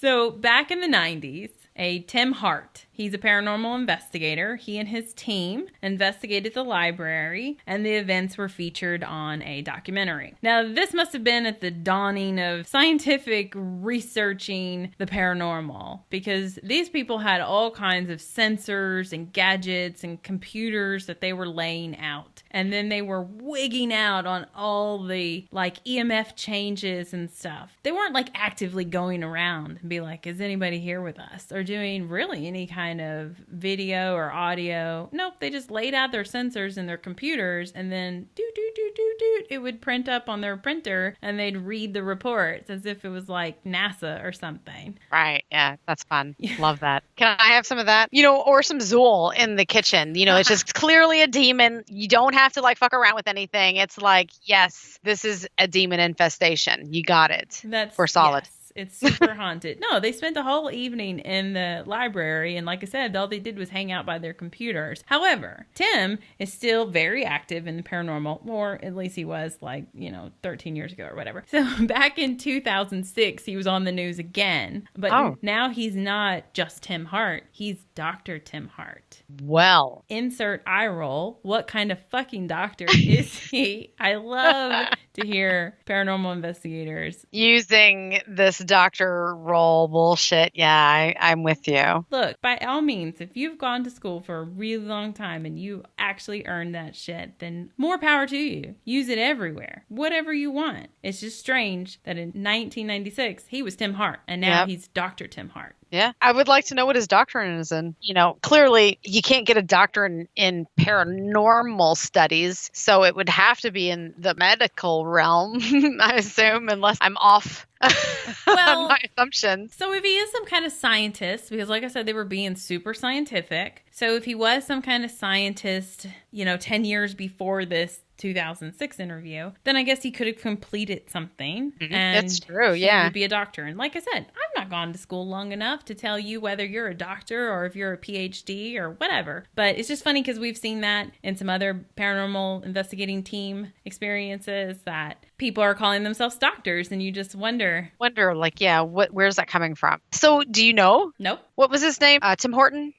So back in the 90s, a Tim Hart, he's a paranormal investigator. He and his team investigated the library, and the events were featured on a documentary. Now, this must have been at the dawning of scientific researching the paranormal, because these people had all kinds of sensors and gadgets and computers that they were laying out. And then they were wigging out on all the like EMF changes and stuff. They weren't like actively going around and be like, is anybody here with us? Or doing really any kind of video or audio. Nope, they just laid out their sensors in their computers, and then it would print up on their printer, and they'd read the reports as if it was like NASA or something. Right. Yeah, that's fun. Love that. Can I have some of that? You know, or some Zool in the kitchen. You know, it's just clearly a demon. You don't have to like fuck around with anything. It's like, yes, this is a demon infestation. You got it. We're solid. Yes. It's super haunted. No, they spent the whole evening in the library, and like I said, all they did was hang out by their computers. However, Tim is still very active in the paranormal, or at least he was 13 years ago or whatever. So back in 2006, he was on the news again, but now he's not just Tim Hart. He's Dr. Tim Hart. Well. Insert eye roll. What kind of fucking doctor is he? I love to hear paranormal investigators using this doctor role bullshit. Yeah, I'm with you. Look, by all means, if you've gone to school for a really long time and you actually earned that shit, then more power to you. Use it everywhere. Whatever you want. It's just strange that in 1996, he was Tim Hart, and now he's Dr. Tim Hart. Yeah. I would like to know what his doctorate is in. You know, clearly you can't get a doctorate in paranormal studies, so it would have to be in the medical realm, I assume, unless I'm off on my assumptions. So if he is some kind of scientist, because like I said, they were being super scientific. So if he was some kind of scientist, 10 years before this 2006 interview, then I guess he could have completed something. Mm-hmm. And that's true, he would be a doctor. And like I said, I've not gone to school long enough to tell you whether you're a doctor or if you're a PhD or whatever. But it's just funny because we've seen that in some other paranormal investigating team experiences that people are calling themselves doctors, and you just wonder, where's that coming from? So do you know? Nope. What was his name? Tim Horton?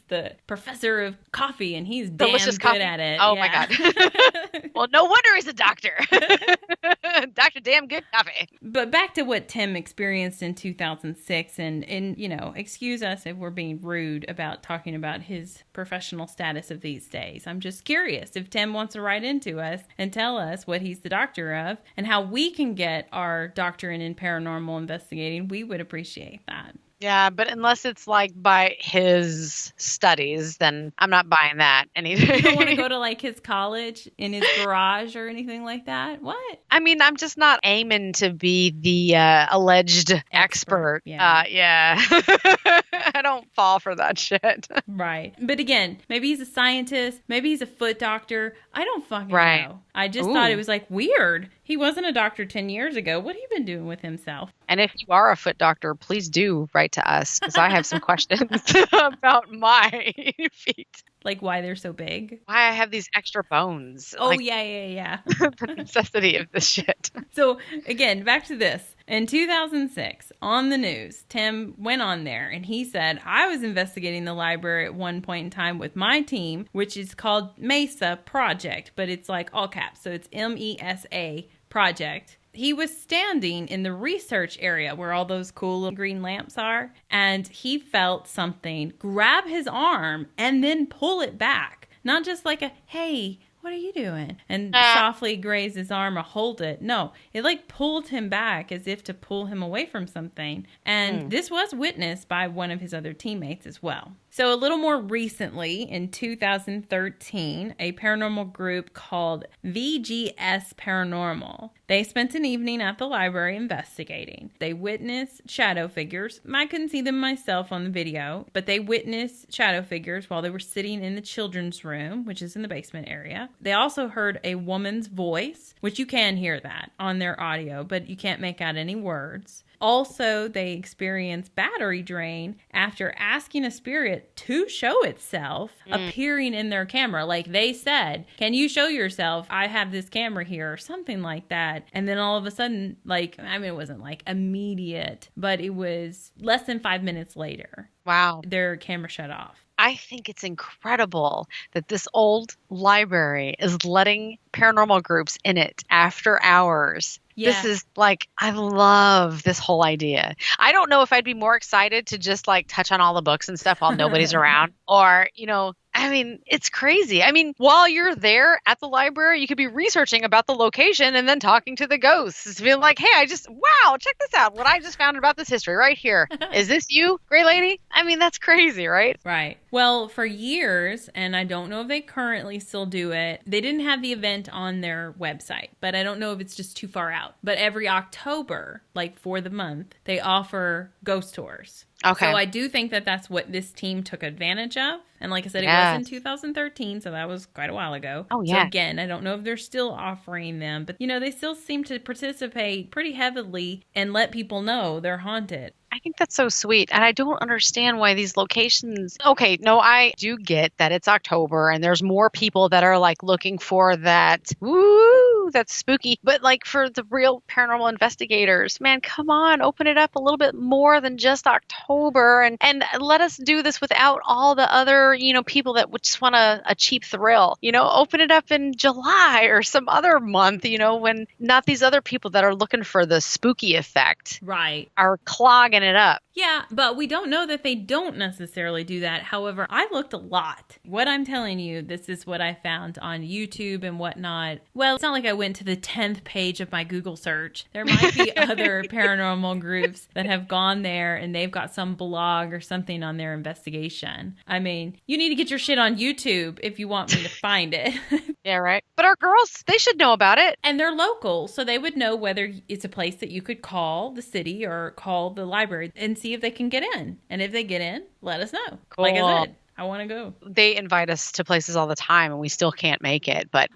The professor of coffee, and he's damn delicious good coffee. at it. Oh my God. Well, no wonder he's a doctor. Dr. Damn Good Coffee. But back to what Tim experienced in 2006, and excuse us if we're being rude about talking about his professional status of these days. I'm just curious if Tim wants to write into us and tell us what he's the doctor of and how we can get our doctorate in paranormal investigating. We would appreciate that. Yeah, but unless it's like by his studies, then I'm not buying that. You don't want to go to like his college in his garage or anything like that? What? I mean, I'm just not aiming to be the alleged expert. Yeah. I don't fall for that shit. Right. But again, maybe he's a scientist. Maybe he's a foot doctor. I don't fucking know. I just thought it was like weird. He wasn't a doctor 10 years ago. What have he been doing with himself? And if you are a foot doctor, please do write to us, because I have some questions about my feet. Like why they're so big. Why I have these extra bones. Oh, yeah. The necessity of this shit. So, again, back to this. In 2006, on the news, Tim went on there and he said, I was investigating the library at one point in time with my team, which is called MESA Project, but it's like all caps. So it's MESA Project. He was standing in the research area where all those cool little green lamps are, and he felt something grab his arm and then pull it back. Not just like a, hey, what are you doing? And softly graze his arm or hold it. No, it like pulled him back as if to pull him away from something. And this was witnessed by one of his other teammates as well. So a little more recently, in 2013, a paranormal group called VGS Paranormal, they spent an evening at the library investigating. They witnessed shadow figures. I couldn't see them myself on the video, but they witnessed shadow figures while they were sitting in the children's room, which is in the basement area. They also heard a woman's voice, which you can hear that on their audio, but you can't make out any words. Also, they experienced battery drain after asking a spirit to show itself appearing in their camera. Like they said, can you show yourself? I have this camera here or something like that. And then all of a sudden, like, I mean, it wasn't like immediate, but it was less than 5 minutes later. Wow. Their camera shut off. I think it's incredible that this old library is letting paranormal groups in it after hours. Yeah. This is like, I love this whole idea. I don't know if I'd be more excited to just like touch on all the books and stuff while nobody's around, or, you know, I mean, it's crazy. I mean, while you're there at the library, you could be researching about the location and then talking to the ghosts. It's being like, hey, wow, check this out. What I just found about this history right here. Is this you, Gray Lady? I mean, that's crazy, right? Right. Well, for years, and I don't know if they currently still do it, they didn't have the event on their website, but I don't know if it's just too far out. But every October, like for the month, they offer ghost tours. Okay. So I do think that that's what this team took advantage of. And like I said, it was in 2013, so that was quite a while ago. Oh, yeah. So again, I don't know if they're still offering them, but, you know, they still seem to participate pretty heavily and let people know they're haunted. I think that's so sweet. And I don't understand why these locations... Okay, no, I do get that it's October and there's more people that are like looking for that, woo, that's spooky. But like for the real paranormal investigators, man, come on, open it up a little bit more than just October and let us do this without all the other, you know, people that would just want a cheap thrill. You know, open it up in July or some other month, you know, when not these other people that are looking for the spooky effect. Right. Are clogging it up. Yeah, but we don't know that they don't necessarily do that. However, I looked a lot. What I'm telling you, this is what I found on YouTube and whatnot. Well, it's not like I went to the 10th page of my Google search. There might be other paranormal groups that have gone there and they've got some blog or something on their investigation. I mean, you need to get your shit on YouTube if you want me to find it. Yeah, right. But our girls, they should know about it. And they're local, so they would know whether it's a place that you could call the city or call the library and see if they can get in. And if they get in, let us know. Cool. Like I said, I want to go. They invite us to places all the time and we still can't make it, but...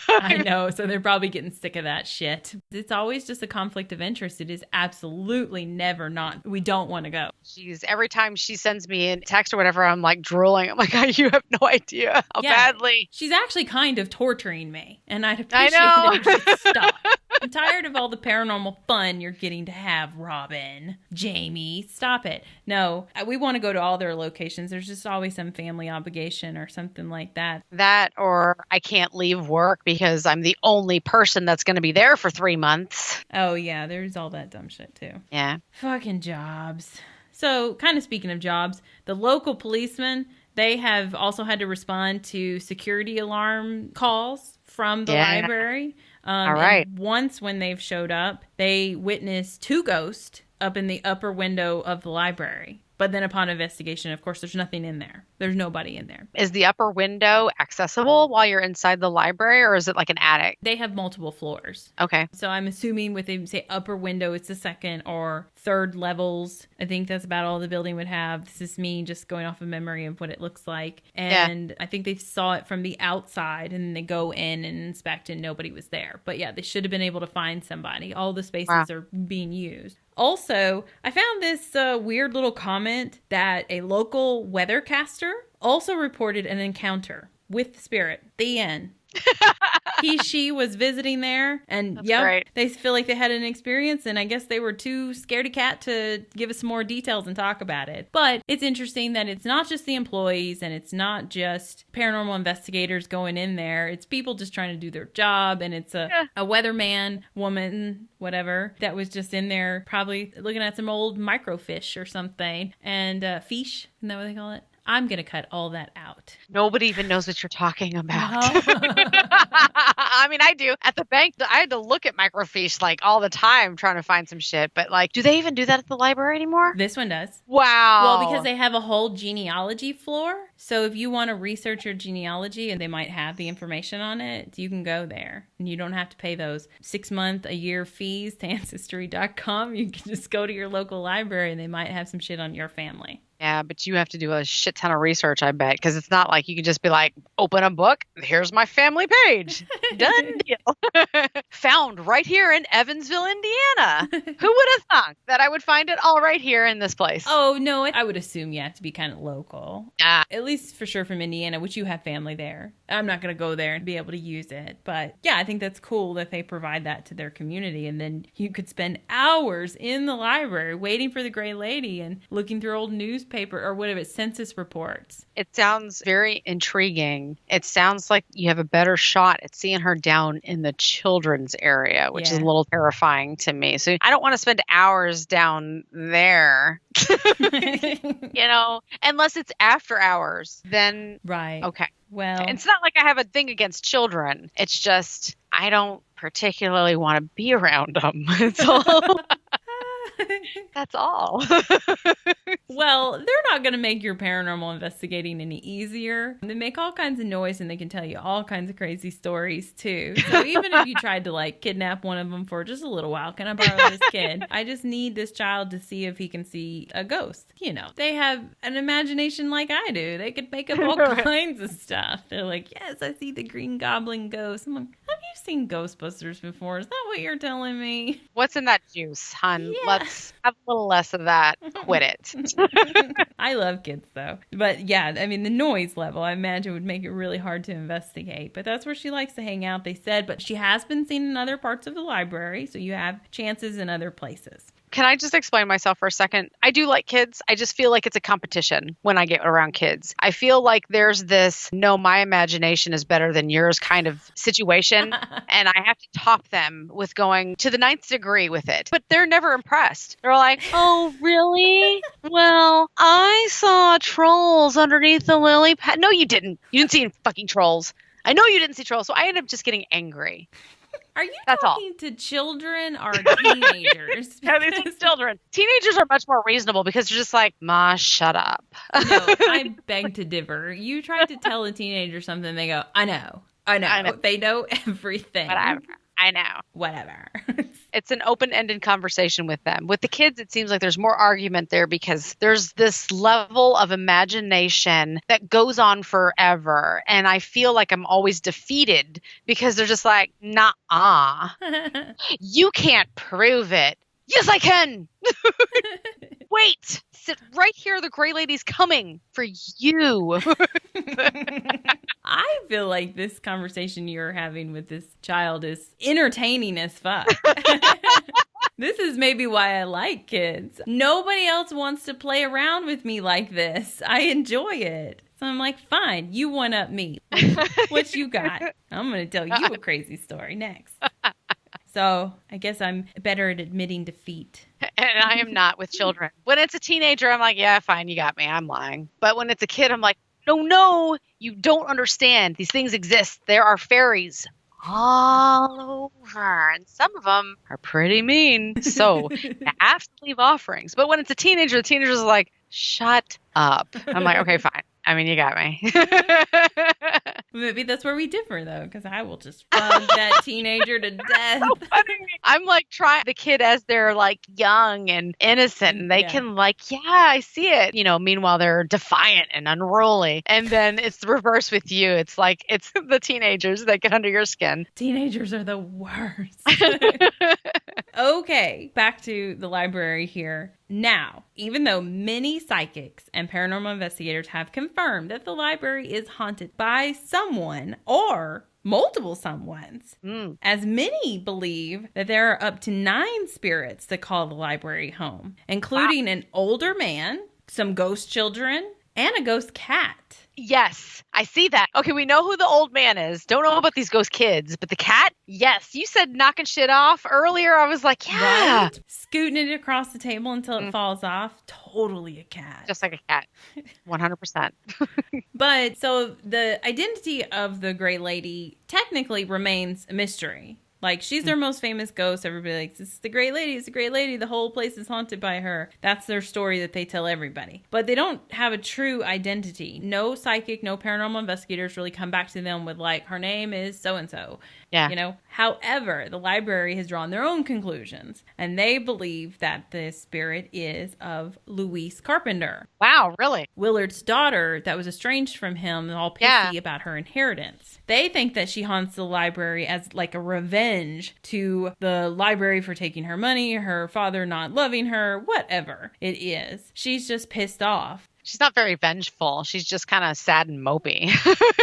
I know, so they're probably getting sick of that shit. It's always just a conflict of interest. It is absolutely never not. We don't want to go. Jeez, every time she sends me a text or whatever, I'm like drooling. I'm like, you have no idea how badly. She's actually kind of torturing me, and I'd appreciate it if she'd stop. I'm tired of all the paranormal fun you're getting to have, Robin. Jamie, stop it. No, we want to go to all their locations. There's just always some family obligation or something like that. That or I can't leave work because I'm the only person that's going to be there for 3 months. Oh, yeah, there's all that dumb shit, too. Yeah. Fucking jobs. So, kind of speaking of jobs, the local policemen, they have also had to respond to security alarm calls from the library. All right. Once when they've showed up, they witnessed 2 ghosts up in the upper window of the library. But then upon investigation, of course, there's nothing in there. There's nobody in there. Is the upper window accessible while you're inside the library, or is it like an attic? They have multiple floors. Okay. So I'm assuming with they say upper window, it's the second or third levels. I think that's about all the building would have. This is me just going off of memory of what it looks like. And I think they saw it from the outside and they go in and inspect and nobody was there. But yeah, they should have been able to find somebody. All the spaces are being used. Also, I found this weird little comment that a local weathercaster also reported an encounter with the spirit. The end. She was visiting there, and they feel like they had an experience, and I guess they were too scaredy cat to give us some more details and talk about it. But it's interesting that it's not just the employees, and it's not just paranormal investigators going in there. It's people just trying to do their job, and it's a weatherman, woman, whatever, that was just in there probably looking at some old microfish or something, and fish, isn't that what they call it? I'm going to cut all that out. Nobody even knows what you're talking about. Uh-huh. I mean, I do. At the bank, I had to look at microfiche like all the time trying to find some shit. But like, do they even do that at the library anymore? This one does. Wow. Well, because they have a whole genealogy floor. So if you want to research your genealogy and they might have the information on it, you can go there. And you don't have to pay those 6-month, a year fees to Ancestry.com. You can just go to your local library and they might have some shit on your family. Yeah, but you have to do a shit ton of research, I bet, because it's not like you can just be like, open a book, here's my family page. Done deal. Found right here in Evansville, Indiana. Who would have thought that I would find it all right here in this place? Oh, no, I would assume you have to be kind of local. At least for sure from Indiana, which you have family there. I'm not going to go there and be able to use it. But yeah, I think that's cool that they provide that to their community. And then you could spend hours in the library waiting for the Gray Lady and looking through old newspapers. Or whatever, census reports. It sounds very intriguing. It sounds like you have a better shot at seeing her down in the children's area, which is a little terrifying to me. So I don't want to spend hours down there, unless it's after hours. Then, right. Okay. Well, it's not like I have a thing against children. It's just I don't particularly want to be around them. It's all. That's all. Well, they're not going to make your paranormal investigating any easier. They make all kinds of noise and they can tell you all kinds of crazy stories too. So even if you tried to kidnap one of them for just a little while, can I borrow this kid? I just need this child to see if he can see a ghost. They have an imagination like I do. They could make up all kinds of stuff. They're like, yes, I see the Green Goblin ghost. I'm like, have you seen Ghostbusters before? Is that what you're telling me? What's in that juice, hun? Yeah. Let's have a little less of that. Quit it. I love kids though. But yeah, I mean the noise level I imagine would make it really hard to investigate. But that's where she likes to hang out, they said. But she has been seen in other parts of the library, so you have chances in other places. Can I just explain myself for a second? I do like kids. I just feel like it's a competition when I get around kids. I feel like there's this, no, my imagination is better than yours kind of situation. And I have to top them with going to the 9th degree with it. But they're never impressed. They're like, oh, really? Well, I saw trolls underneath the lily pad. No, you didn't. You didn't see any fucking trolls. I know you didn't see trolls. So I ended up just getting angry. Are you talking to children or teenagers? No, these are children. Teenagers are much more reasonable because you're just like, Ma, shut up. No, I beg to differ. You try to tell a teenager something, they go, I know. They know everything. Whatever. I know. Whatever. It's an open-ended conversation with them. With the kids, it seems like there's more argument there because there's this level of imagination that goes on forever. And I feel like I'm always defeated because they're just like, nah, you can't prove it. Yes, I can. Wait, sit right here. The Gray Lady's coming for you. I feel like this conversation you're having with this child is entertaining as fuck. This is maybe why I like kids. Nobody else wants to play around with me like this. I enjoy it. So I'm like, fine, you one up me. What you got? I'm going to tell you a crazy story next. So I guess I'm better at admitting defeat. And I am not with children. When it's a teenager, I'm like, yeah, fine, you got me. I'm lying. But when it's a kid, I'm like, no, you don't understand. These things exist. There are fairies all over. And some of them are pretty mean. So you have to leave offerings. But when it's a teenager, the teenager's like, shut up. I'm like, okay, fine. I mean, you got me. Maybe that's where we differ, though, because I will just bug that teenager to death. So funny. I'm like trying the kid as they're like young and innocent, and they can like, yeah, I see it. Meanwhile, they're defiant and unruly. And then it's the reverse with you. It's like it's the teenagers that get under your skin. Teenagers are the worst. Okay, back to the library here. Now, even though many psychics and paranormal investigators have confirmed that the library is haunted by someone or multiple someones, as many believe that there are up to 9 spirits that call the library home, including an older man, some ghost children, and a ghost cat. Yes, I see that. Okay, we know who the old man is. Don't know about these ghost kids, but the cat? Yes. You said knocking shit off earlier. I was like, yeah. Right? Scooting it across the table until it falls off. Totally a cat. Just like a cat. 100%. But so the identity of the Gray Lady technically remains a mystery. Like, she's their most famous ghost. Everybody likes, it's the Gray Lady. It's the Gray Lady. The whole place is haunted by her. That's their story that they tell everybody. But they don't have a true identity. No psychic, no paranormal investigators really come back to them with, like, her name is so-and-so. Yeah. You know? However, the library has drawn their own conclusions. And they believe that the spirit is of Louise Carpenter. Wow, really? Willard's daughter that was estranged from him, all pissy about her inheritance. They think that she haunts the library as like a revenge to the library for taking her money, her father not loving her, whatever it is. She's just pissed off. She's not very vengeful. She's just kind of sad and mopey.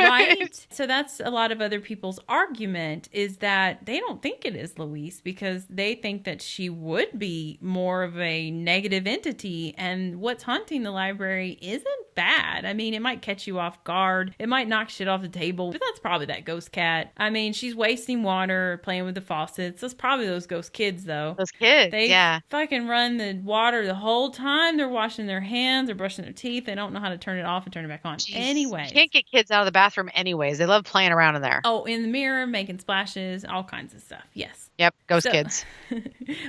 Right? So that's a lot of other people's argument, is that they don't think it is Louise because they think that she would be more of a negative entity, and what's haunting the library isn't bad. I mean, it might catch you off guard. It might knock shit off the table, but that's probably that ghost cat. I mean, she's wasting water, playing with the faucets. That's probably those ghost kids, though. Those kids, they fucking run the water the whole time. They're washing their hands, they're brushing their teeth. They don't know how to turn it off and turn it back on. Anyway, you can't get kids out of the bathroom anyways. They love playing around in there. Oh, in the mirror, making splashes, all kinds of stuff. Yes. Yep, ghost kids.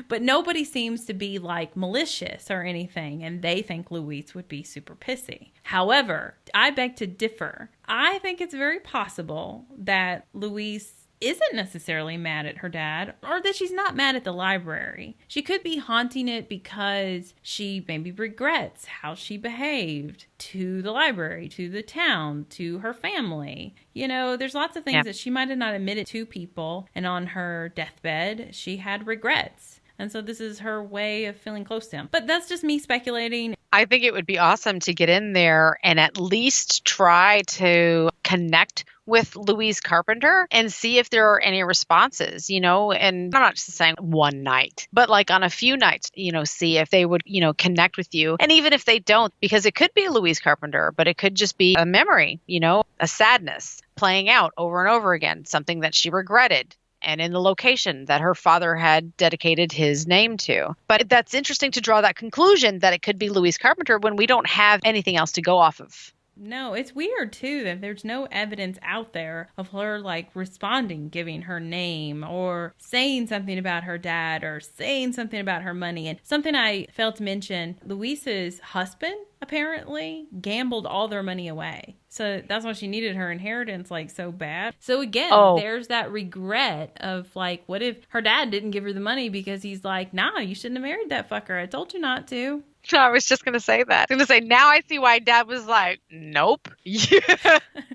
But nobody seems to be like malicious or anything, and they think Louise would be super pissy. However, I beg to differ. I think it's very possible that Louise isn't necessarily mad at her dad, or that she's not mad at the library. She could be haunting it because she maybe regrets how she behaved to the library, to the town, to her family. You know, there's lots of things that she might have not admitted to people, and on her deathbed, she had regrets. And so this is her way of feeling close to him. But that's just me speculating. I think it would be awesome to get in there and at least try to connect with Louise Carpenter and see if there are any responses, you know, and I'm not just saying one night, but like on a few nights, you know, see if they would, you know, connect with you. And even if they don't, because it could be Louise Carpenter, but it could just be a memory, you know, a sadness playing out over and over again, something that she regretted. And in the location that her father had dedicated his name to. But that's interesting to draw that conclusion that it could be Louise Carpenter when we don't have anything else to go off of. No, it's weird, too, that there's no evidence out there of her, like, responding, giving her name, or saying something about her dad, or saying something about her money. And something I failed to mention, Louise's husband, apparently, gambled all their money away. So that's why she needed her inheritance, like, so bad. So again, there's that regret of, like, what if her dad didn't give her the money because he's like, nah, you shouldn't have married that fucker. I told you not to. I was just going to say that. I was going to say, now I see why Dad was like, nope. You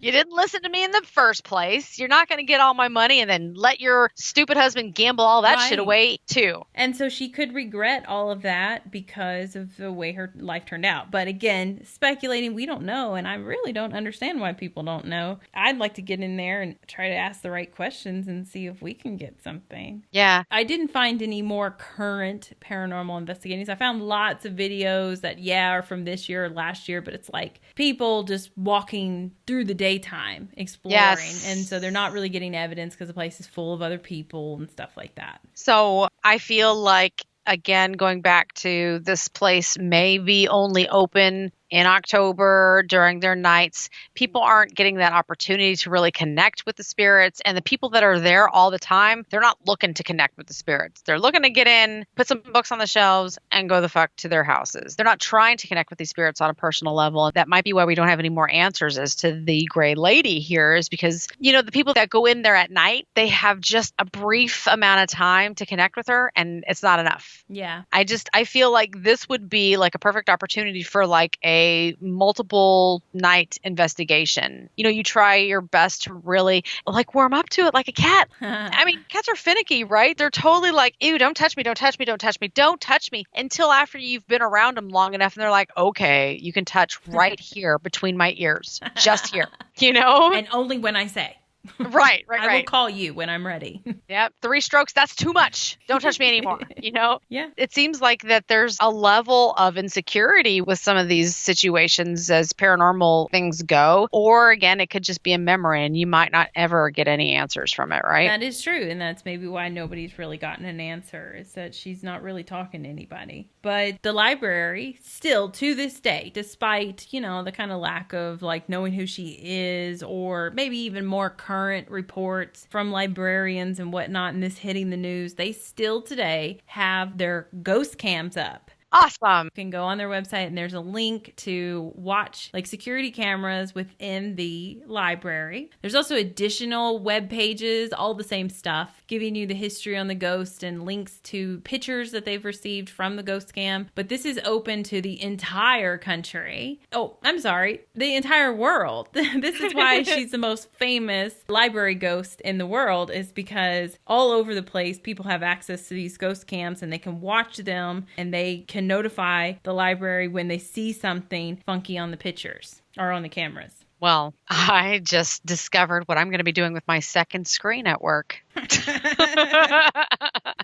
didn't listen to me in the first place. You're not going to get all my money and then let your stupid husband gamble all that shit away, too. And so she could regret all of that because of the way her life turned out. But again, speculating, we don't know. And I really don't understand why people don't know. I'd like to get in there and try to ask the right questions and see if we can get something. Yeah. I didn't find any more current paranormal investigatings. I found lots of videos that are from this year or last year, but it's like people just walking through the daytime exploring, and so they're not really getting evidence because the place is full of other people and stuff like that. So I feel like, again, going back to this place may be only open in October during their nights. People aren't getting that opportunity to really connect with the spirits. And the people that are there all the time, they're not looking to connect with the spirits. They're looking to get in, put some books on the shelves, and go the fuck to their houses. They're not trying to connect with these spirits on a personal level. And that might be why we don't have any more answers as to the Gray Lady here, is because, you know, the people that go in there at night, they have just a brief amount of time to connect with her, and it's not enough. Yeah. I feel like this would be like a perfect opportunity for like a a multiple night investigation. You try your best to really like warm up to it like a cat. I mean, cats are finicky, right? They're totally like, ew, don't touch me, don't touch me, don't touch me, don't touch me, until after you've been around them long enough and they're like, okay, you can touch right here between my ears, just here, And only when I say. Right. I will call you when I'm ready. Yep. 3 strokes, that's too much. Don't touch me anymore. Yeah. It seems like that there's a level of insecurity with some of these situations as paranormal things go. Or again, it could just be a memory and you might not ever get any answers from it, right? That is true. And that's maybe why nobody's really gotten an answer, is that she's not really talking to anybody. But the library still to this day, despite, the kind of lack of like knowing who she is, or maybe even more current reports from librarians and whatnot, and this hitting the news, they still today have their ghost cams up. Awesome. You can go on their website and there's a link to watch like security cameras within the library. There's also additional web pages, all the same stuff, giving you the history on the ghost and links to pictures that they've received from the ghost cam. But this is open to the entire country. Oh, I'm sorry, the entire world. This is why she's the most famous library ghost in the world, is because all over the place people have access to these ghost cams and they can watch them and they can notify the library when they see something funky on the pictures or on the cameras. Well, I just discovered what I'm going to be doing with my second screen at work.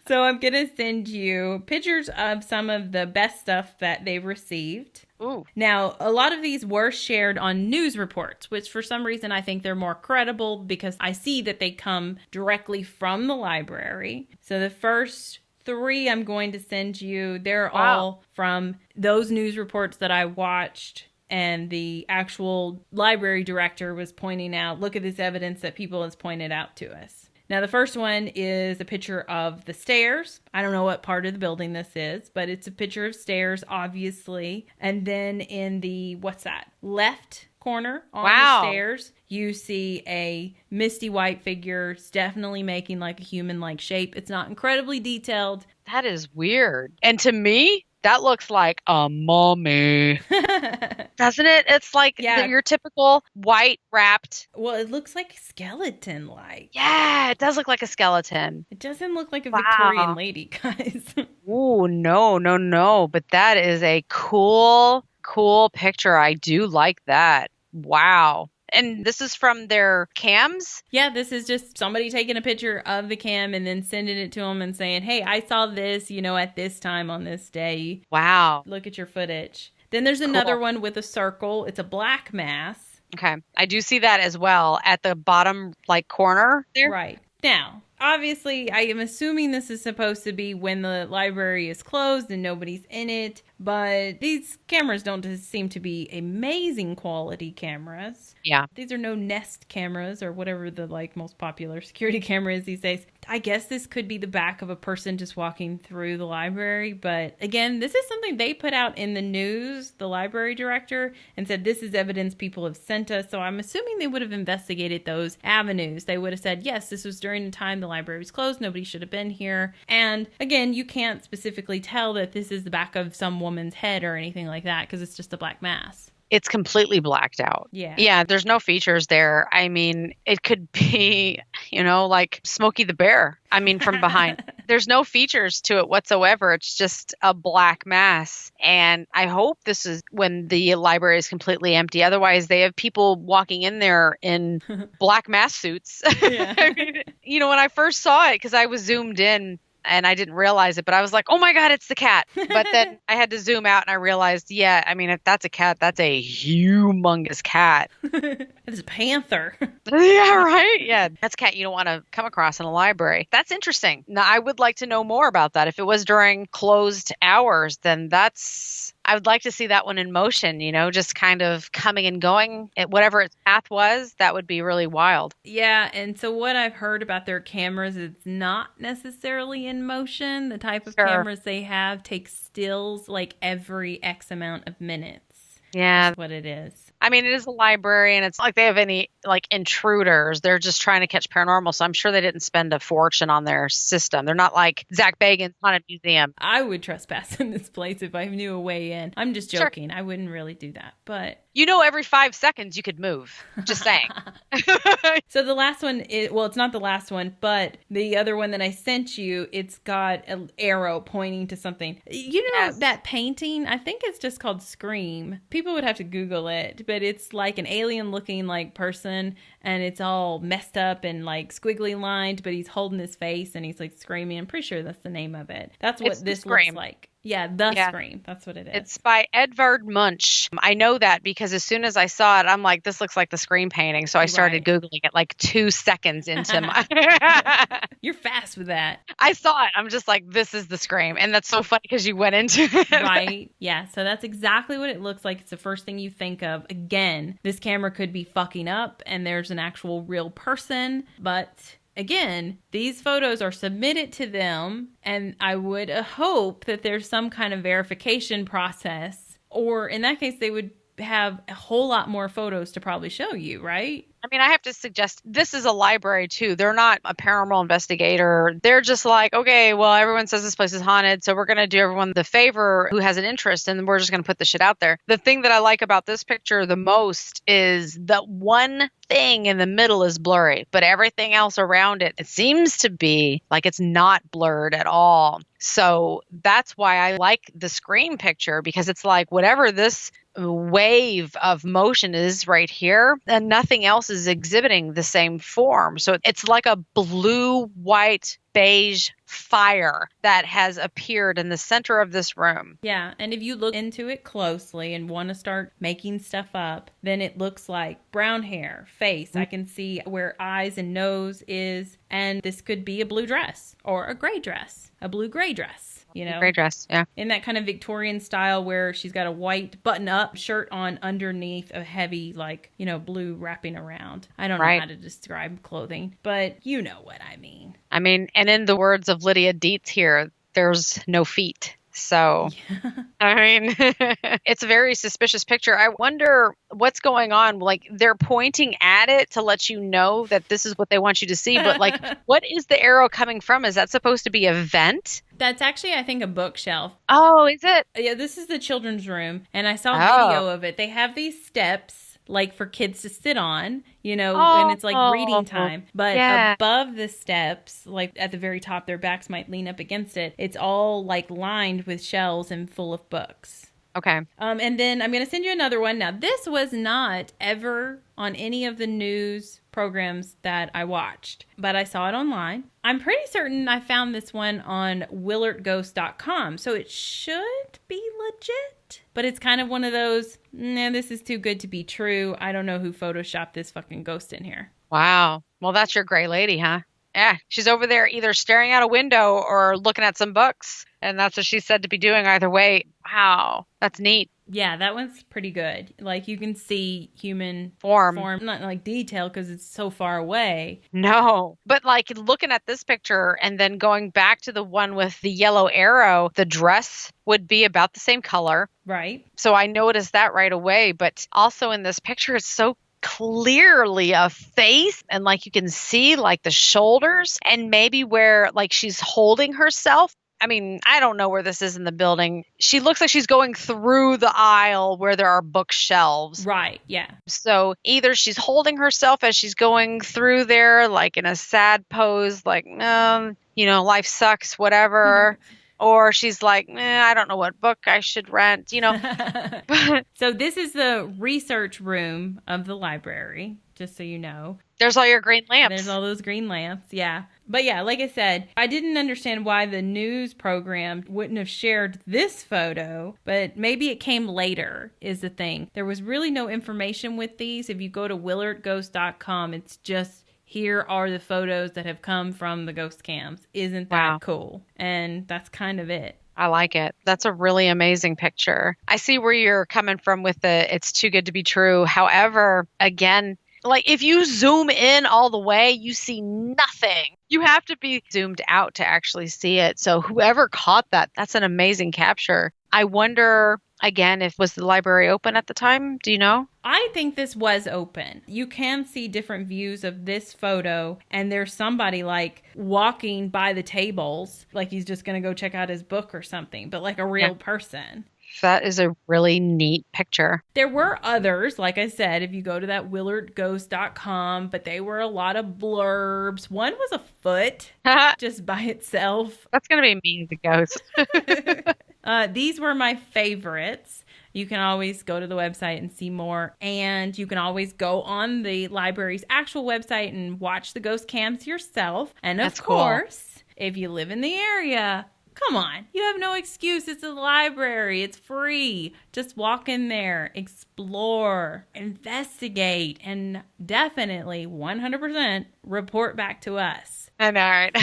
So I'm going to send you pictures of some of the best stuff that they've received. Ooh. Now, a lot of these were shared on news reports, which for some reason I think they're more credible because I see that they come directly from the library. So the first 3 I'm going to send you, they're all from those news reports that I watched, and the actual library director was pointing out, look at this evidence that people has pointed out to us. Now, the first one is a picture of the stairs. I don't know what part of the building this is, but it's a picture of stairs, obviously. And then in the, left corner on the stairs, you see a misty white figure. It's definitely making like a human-like shape. It's not incredibly detailed. That is weird. And to me, that looks like a mummy. Doesn't it? It's like your typical white wrapped. Well, it looks like skeleton-like. Yeah, it does look like a skeleton. It doesn't look like a Victorian lady, guys. Ooh, no. But that is a cool picture. I do like that. Wow. And this is from their cams? Yeah, this is just somebody taking a picture of the cam and then sending it to them and saying, hey, I saw this, at this time on this day. Wow. Look at your footage. Then there's another one with a circle. It's a black mass. Okay. I do see that as well at the bottom, corner there. Right. Now, obviously, I am assuming this is supposed to be when the library is closed and nobody's in it. But these cameras don't seem to be amazing quality cameras. Yeah. These are no Nest cameras or whatever the most popular security camera is these days. I guess this could be the back of a person just walking through the library. But again, this is something they put out in the news, the library director, and said this is evidence people have sent us. So I'm assuming they would have investigated those avenues. They would have said, yes, this was during the time the library was closed. Nobody should have been here. And again, you can't specifically tell that this is the back of some woman's head or anything like that because it's just a black mass. It's completely blacked out. Yeah, there's no features there. I mean, it could be, like Smokey the Bear. I mean, from behind. There's no features to it whatsoever. It's just a black mass. And I hope this is when the library is completely empty. Otherwise, they have people walking in there in black mass suits. Yeah. I mean, when I first saw it, because I was zoomed in, and I didn't realize it, but I was like, oh my God, it's the cat. But then I had to zoom out and I realized, if that's a cat, that's a humongous cat. It's a panther. Yeah, right? Yeah, that's a cat you don't want to come across in a library. That's interesting. Now, I would like to know more about that. If it was during closed hours, then I would like to see that one in motion, just kind of coming and going. Whatever its path was, that would be really wild. Yeah, and so what I've heard about their cameras, it's not necessarily in motion. The type of cameras they have take stills every X amount of minutes. Yeah. That's what it is. I mean, it is a library, and it's not like they have any like intruders. They're just trying to catch paranormal. So I'm sure they didn't spend a fortune on their system. They're not like Zach Bagan's Haunted Museum. I would trespass in this place if I knew a way in. I'm just joking. Sure. I wouldn't really do that, but every 5 seconds you could move. Just saying. So the last one is, well, it's not the last one, but the other one that I sent you, it's got an arrow pointing to something. That painting, I think it's just called Scream. People would have to Google it, but it's like an alien looking like person, and it's all messed up and like squiggly lined, but he's holding his face and he's like screaming. I'm pretty sure that's the name of it. That's what this looks like. Yeah, Scream. That's what it is. It's by Edvard Munch. I know that because as soon as I saw it, I'm like, this looks like the Scream painting. So I started Googling it like 2 seconds into my... You're fast with that. I saw it. I'm just like, this is the Scream. And that's so funny because you went into it. Right. Yeah. So that's exactly what it looks like. It's the first thing you think of. Again, this camera could be fucking up and there's an actual real person, but... Again, these photos are submitted to them, and I would hope that there's some kind of verification process, or in that case, they would have a whole lot more photos to probably show you, right? I mean, I have to suggest this is a library too. They're not a paranormal investigator. They're just like, okay, well, everyone says this place is haunted, so we're going to do everyone the favor who has an interest, and we're just going to put the shit out there. The thing that I like about this picture the most is that one thing in the middle is blurry, but everything else around it, it seems to be like it's not blurred at all. So that's why I like the Scream picture, because it's like whatever this wave of motion is right here, and nothing else is exhibiting the same form. So it's like a blue, white, beige fire that has appeared in the center of this room. Yeah, and if you look into it closely and want to start making stuff up, then it looks like brown hair, face. Mm-hmm. I can see where eyes and nose is, and this could be a blue dress or a gray dress, a blue-gray dress. Gray dress, yeah. In that kind of Victorian style where she's got a white button-up shirt on underneath a heavy, like, blue wrapping around. I don't know how to describe clothing, but you know what I mean. I mean, and in the words of Lydia Dietz here, there's no feet. So, I mean, it's a very suspicious picture. I wonder what's going on. Like, they're pointing at it to let you know that this is what they want you to see. But, like, what is the arrow coming from? Is that supposed to be a vent? That's actually, I think, a bookshelf. Oh, is it? Yeah, this is the children's room. And I saw a video of it. They have these steps, like, for kids to sit on, and it's like reading time. But above the steps, like at the very top, their backs might lean up against it. It's all like lined with shelves and full of books. Okay. And then I'm going to send you another one. Now, this was not ever on any of the news programs that I watched, but I saw it online. I'm pretty certain I found this one on willardghost.com, so it should be legit. But it's kind of one of those, this is too good to be true. I don't know who photoshopped this fucking ghost in here. Wow. Well, that's your gray lady, huh? Yeah, she's over there either staring out a window or looking at some books. And that's what she's said to be doing either way. Wow, that's neat. Yeah, that one's pretty good. Like, you can see human form. Not like detail because it's so far away. No, but like looking at this picture and then going back to the one with the yellow arrow, the dress would be about the same color. Right. So I noticed that right away. But also in this picture, it's so clearly a face, and like you can see like the shoulders and maybe where like she's holding herself. I mean, I don't know where this is in the building. She looks like she's going through the aisle where there are bookshelves. Right, yeah. So either she's holding herself as she's going through there, like in a sad pose, like, life sucks, whatever. Or she's like, I don't know what book I should rent, So this is the research room of the library, just so you know. There's all your green lamps. There's all those green lamps, yeah. But yeah, like I said, I didn't understand why the news program wouldn't have shared this photo, but maybe it came later is the thing. There was really no information with these. If you go to willardghost.com, it's just, here are the photos that have come from the ghost cams. Isn't that cool? And that's kind of it. I like it. That's a really amazing picture. I see where you're coming from with the it's too good to be true. However, again, like if you zoom in all the way, you see nothing. You have to be zoomed out to actually see it. So whoever caught that, that's an amazing capture. I wonder Again, was the library open at the time? Do you know? I think this was open. You can see different views of this photo, and there's somebody like walking by the tables, like he's just going to go check out his book or something, but like a real person. That is a really neat picture. There were others, like I said, if you go to that willardghost.com, but they were a lot of blurbs. One was a foot just by itself. That's going to be me as a ghost. These were my favorites. You can always go to the website and see more. And you can always go on the library's actual website and watch the ghost cams yourself. And of course, if you live in the area, come on, you have no excuse. It's a library. It's free. Just walk in there, explore, investigate, and definitely 100% report back to us. I know, right?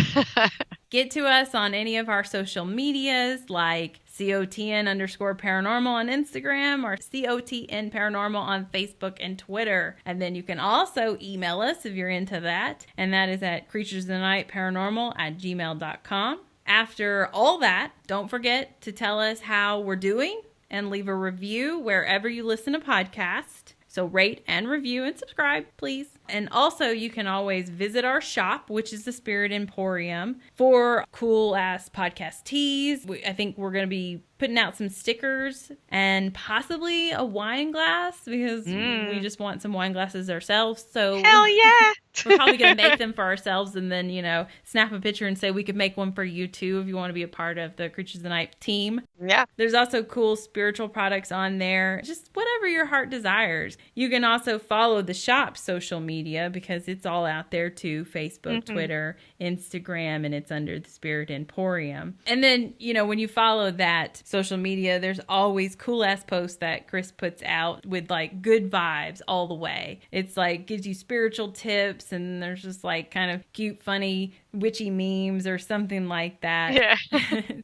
Get to us on any of our social medias like COTN_paranormal on Instagram or COTN paranormal on Facebook and Twitter. And then you can also email us if you're into that. And that is at creaturesofthenightparanormal@gmail.com. After all that, don't forget to tell us how we're doing and leave a review wherever you listen to podcasts. So rate and review and subscribe, please. And also, you can always visit our shop, which is the Spirit Emporium, for cool-ass podcast tees. I think we're going to be putting out some stickers and possibly a wine glass because we just want some wine glasses ourselves. So hell yeah! We're probably going to make them for ourselves and then, snap a picture and say we could make one for you too if you want to be a part of the Creatures of the Night team. Yeah. There's also cool spiritual products on there. Just whatever your heart desires. You can also follow the shop's social media because it's all out there too. Facebook, Twitter, Instagram, and it's under the Spirit Emporium. And then, when you follow that social media, there's always cool ass posts that Chris puts out with like good vibes all the way. It's like gives you spiritual tips and there's just like kind of cute, funny, witchy memes or something like that. Yeah.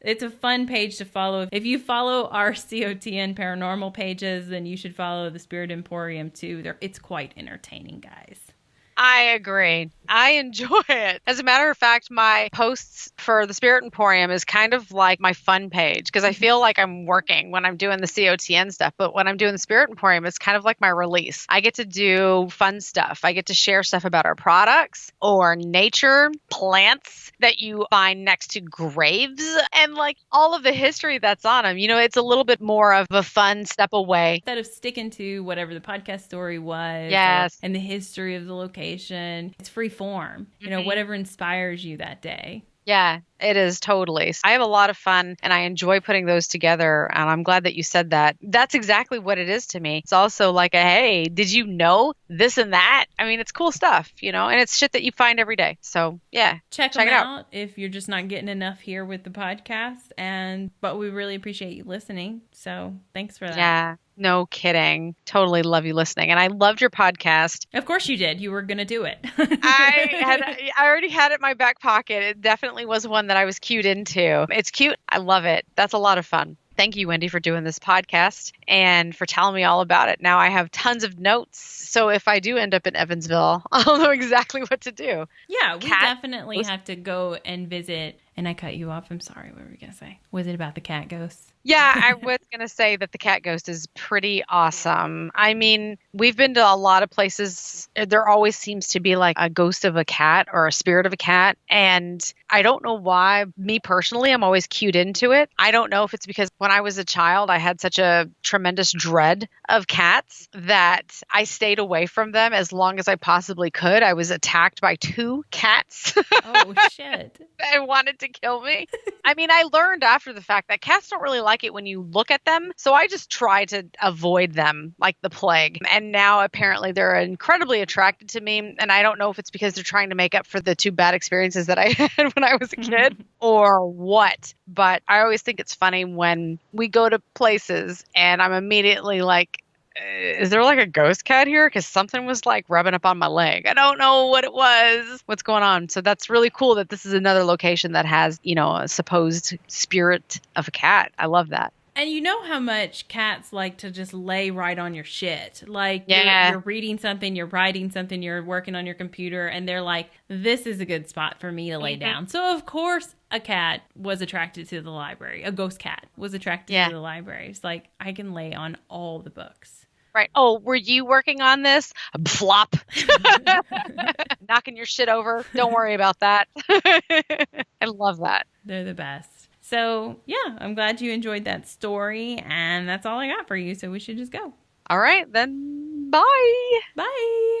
It's a fun page to follow. If you follow our COTN paranormal pages, then you should follow the Spirit Emporium too. It's quite entertaining, guys. I agree. I enjoy it. As a matter of fact, my posts for the Spirit Emporium is kind of like my fun page because I feel like I'm working when I'm doing the COTN stuff. But when I'm doing the Spirit Emporium, it's kind of like my release. I get to do fun stuff. I get to share stuff about our products or nature, plants that you find next to graves and like all of the history that's on them. It's a little bit more of a fun step away. Instead of sticking to whatever the podcast story was and the history of the location, it's free form, whatever inspires you that day. Yeah, it is totally. I have a lot of fun and I enjoy putting those together. And I'm glad that you said that. That's exactly what it is to me. It's also like hey, did you know this and that? I mean, it's cool stuff, and it's shit that you find every day. So yeah, check it out if you're just not getting enough here with the podcast. But we really appreciate you listening. So thanks for that. Yeah. No kidding. Totally love you listening. And I loved your podcast. Of course you did. You were going to do it. I already had it in my back pocket. It definitely was one that I was cued into. It's cute. I love it. That's a lot of fun. Thank you, Wendy, for doing this podcast and for telling me all about it. Now I have tons of notes. So if I do end up in Evansville, I'll know exactly what to do. Yeah, we definitely have to go and visit. And I cut you off. I'm sorry. What were we going to say? Was it about the cat ghosts? Yeah, I was going to say that the cat ghost is pretty awesome. I mean, we've been to a lot of places. There always seems to be like a ghost of a cat or a spirit of a cat. And I don't know why. Me personally, I'm always cued into it. I don't know if it's because when I was a child, I had such a tremendous dread of cats that I stayed away from them as long as I possibly could. I was attacked by 2 cats. Oh, shit. They wanted to kill me. I mean, I learned after the fact that cats don't really like it when you look at them. So I just try to avoid them like the plague. And now apparently they're incredibly attracted to me. And I don't know if it's because they're trying to make up for the 2 bad experiences that I had when I was a kid or what. But I always think it's funny when we go to places and I'm immediately like, is there like a ghost cat here? Because something was like rubbing up on my leg. I don't know what it was. What's going on? So that's really cool that this is another location that has, a supposed spirit of a cat. I love that. And you know how much cats like to just lay right on your shit. Like, you're reading something, you're writing something, you're working on your computer, and they're like, this is a good spot for me to lay down. So, of course, a cat was attracted to the library. A ghost cat was attracted to the library. It's like, I can lay on all the books. Right. Oh, were you working on this? Flop. Knocking your shit over. Don't worry about that. I love that. They're the best. So, yeah, I'm glad you enjoyed that story, and that's all I got for you, so we should just go. All right, then bye. Bye.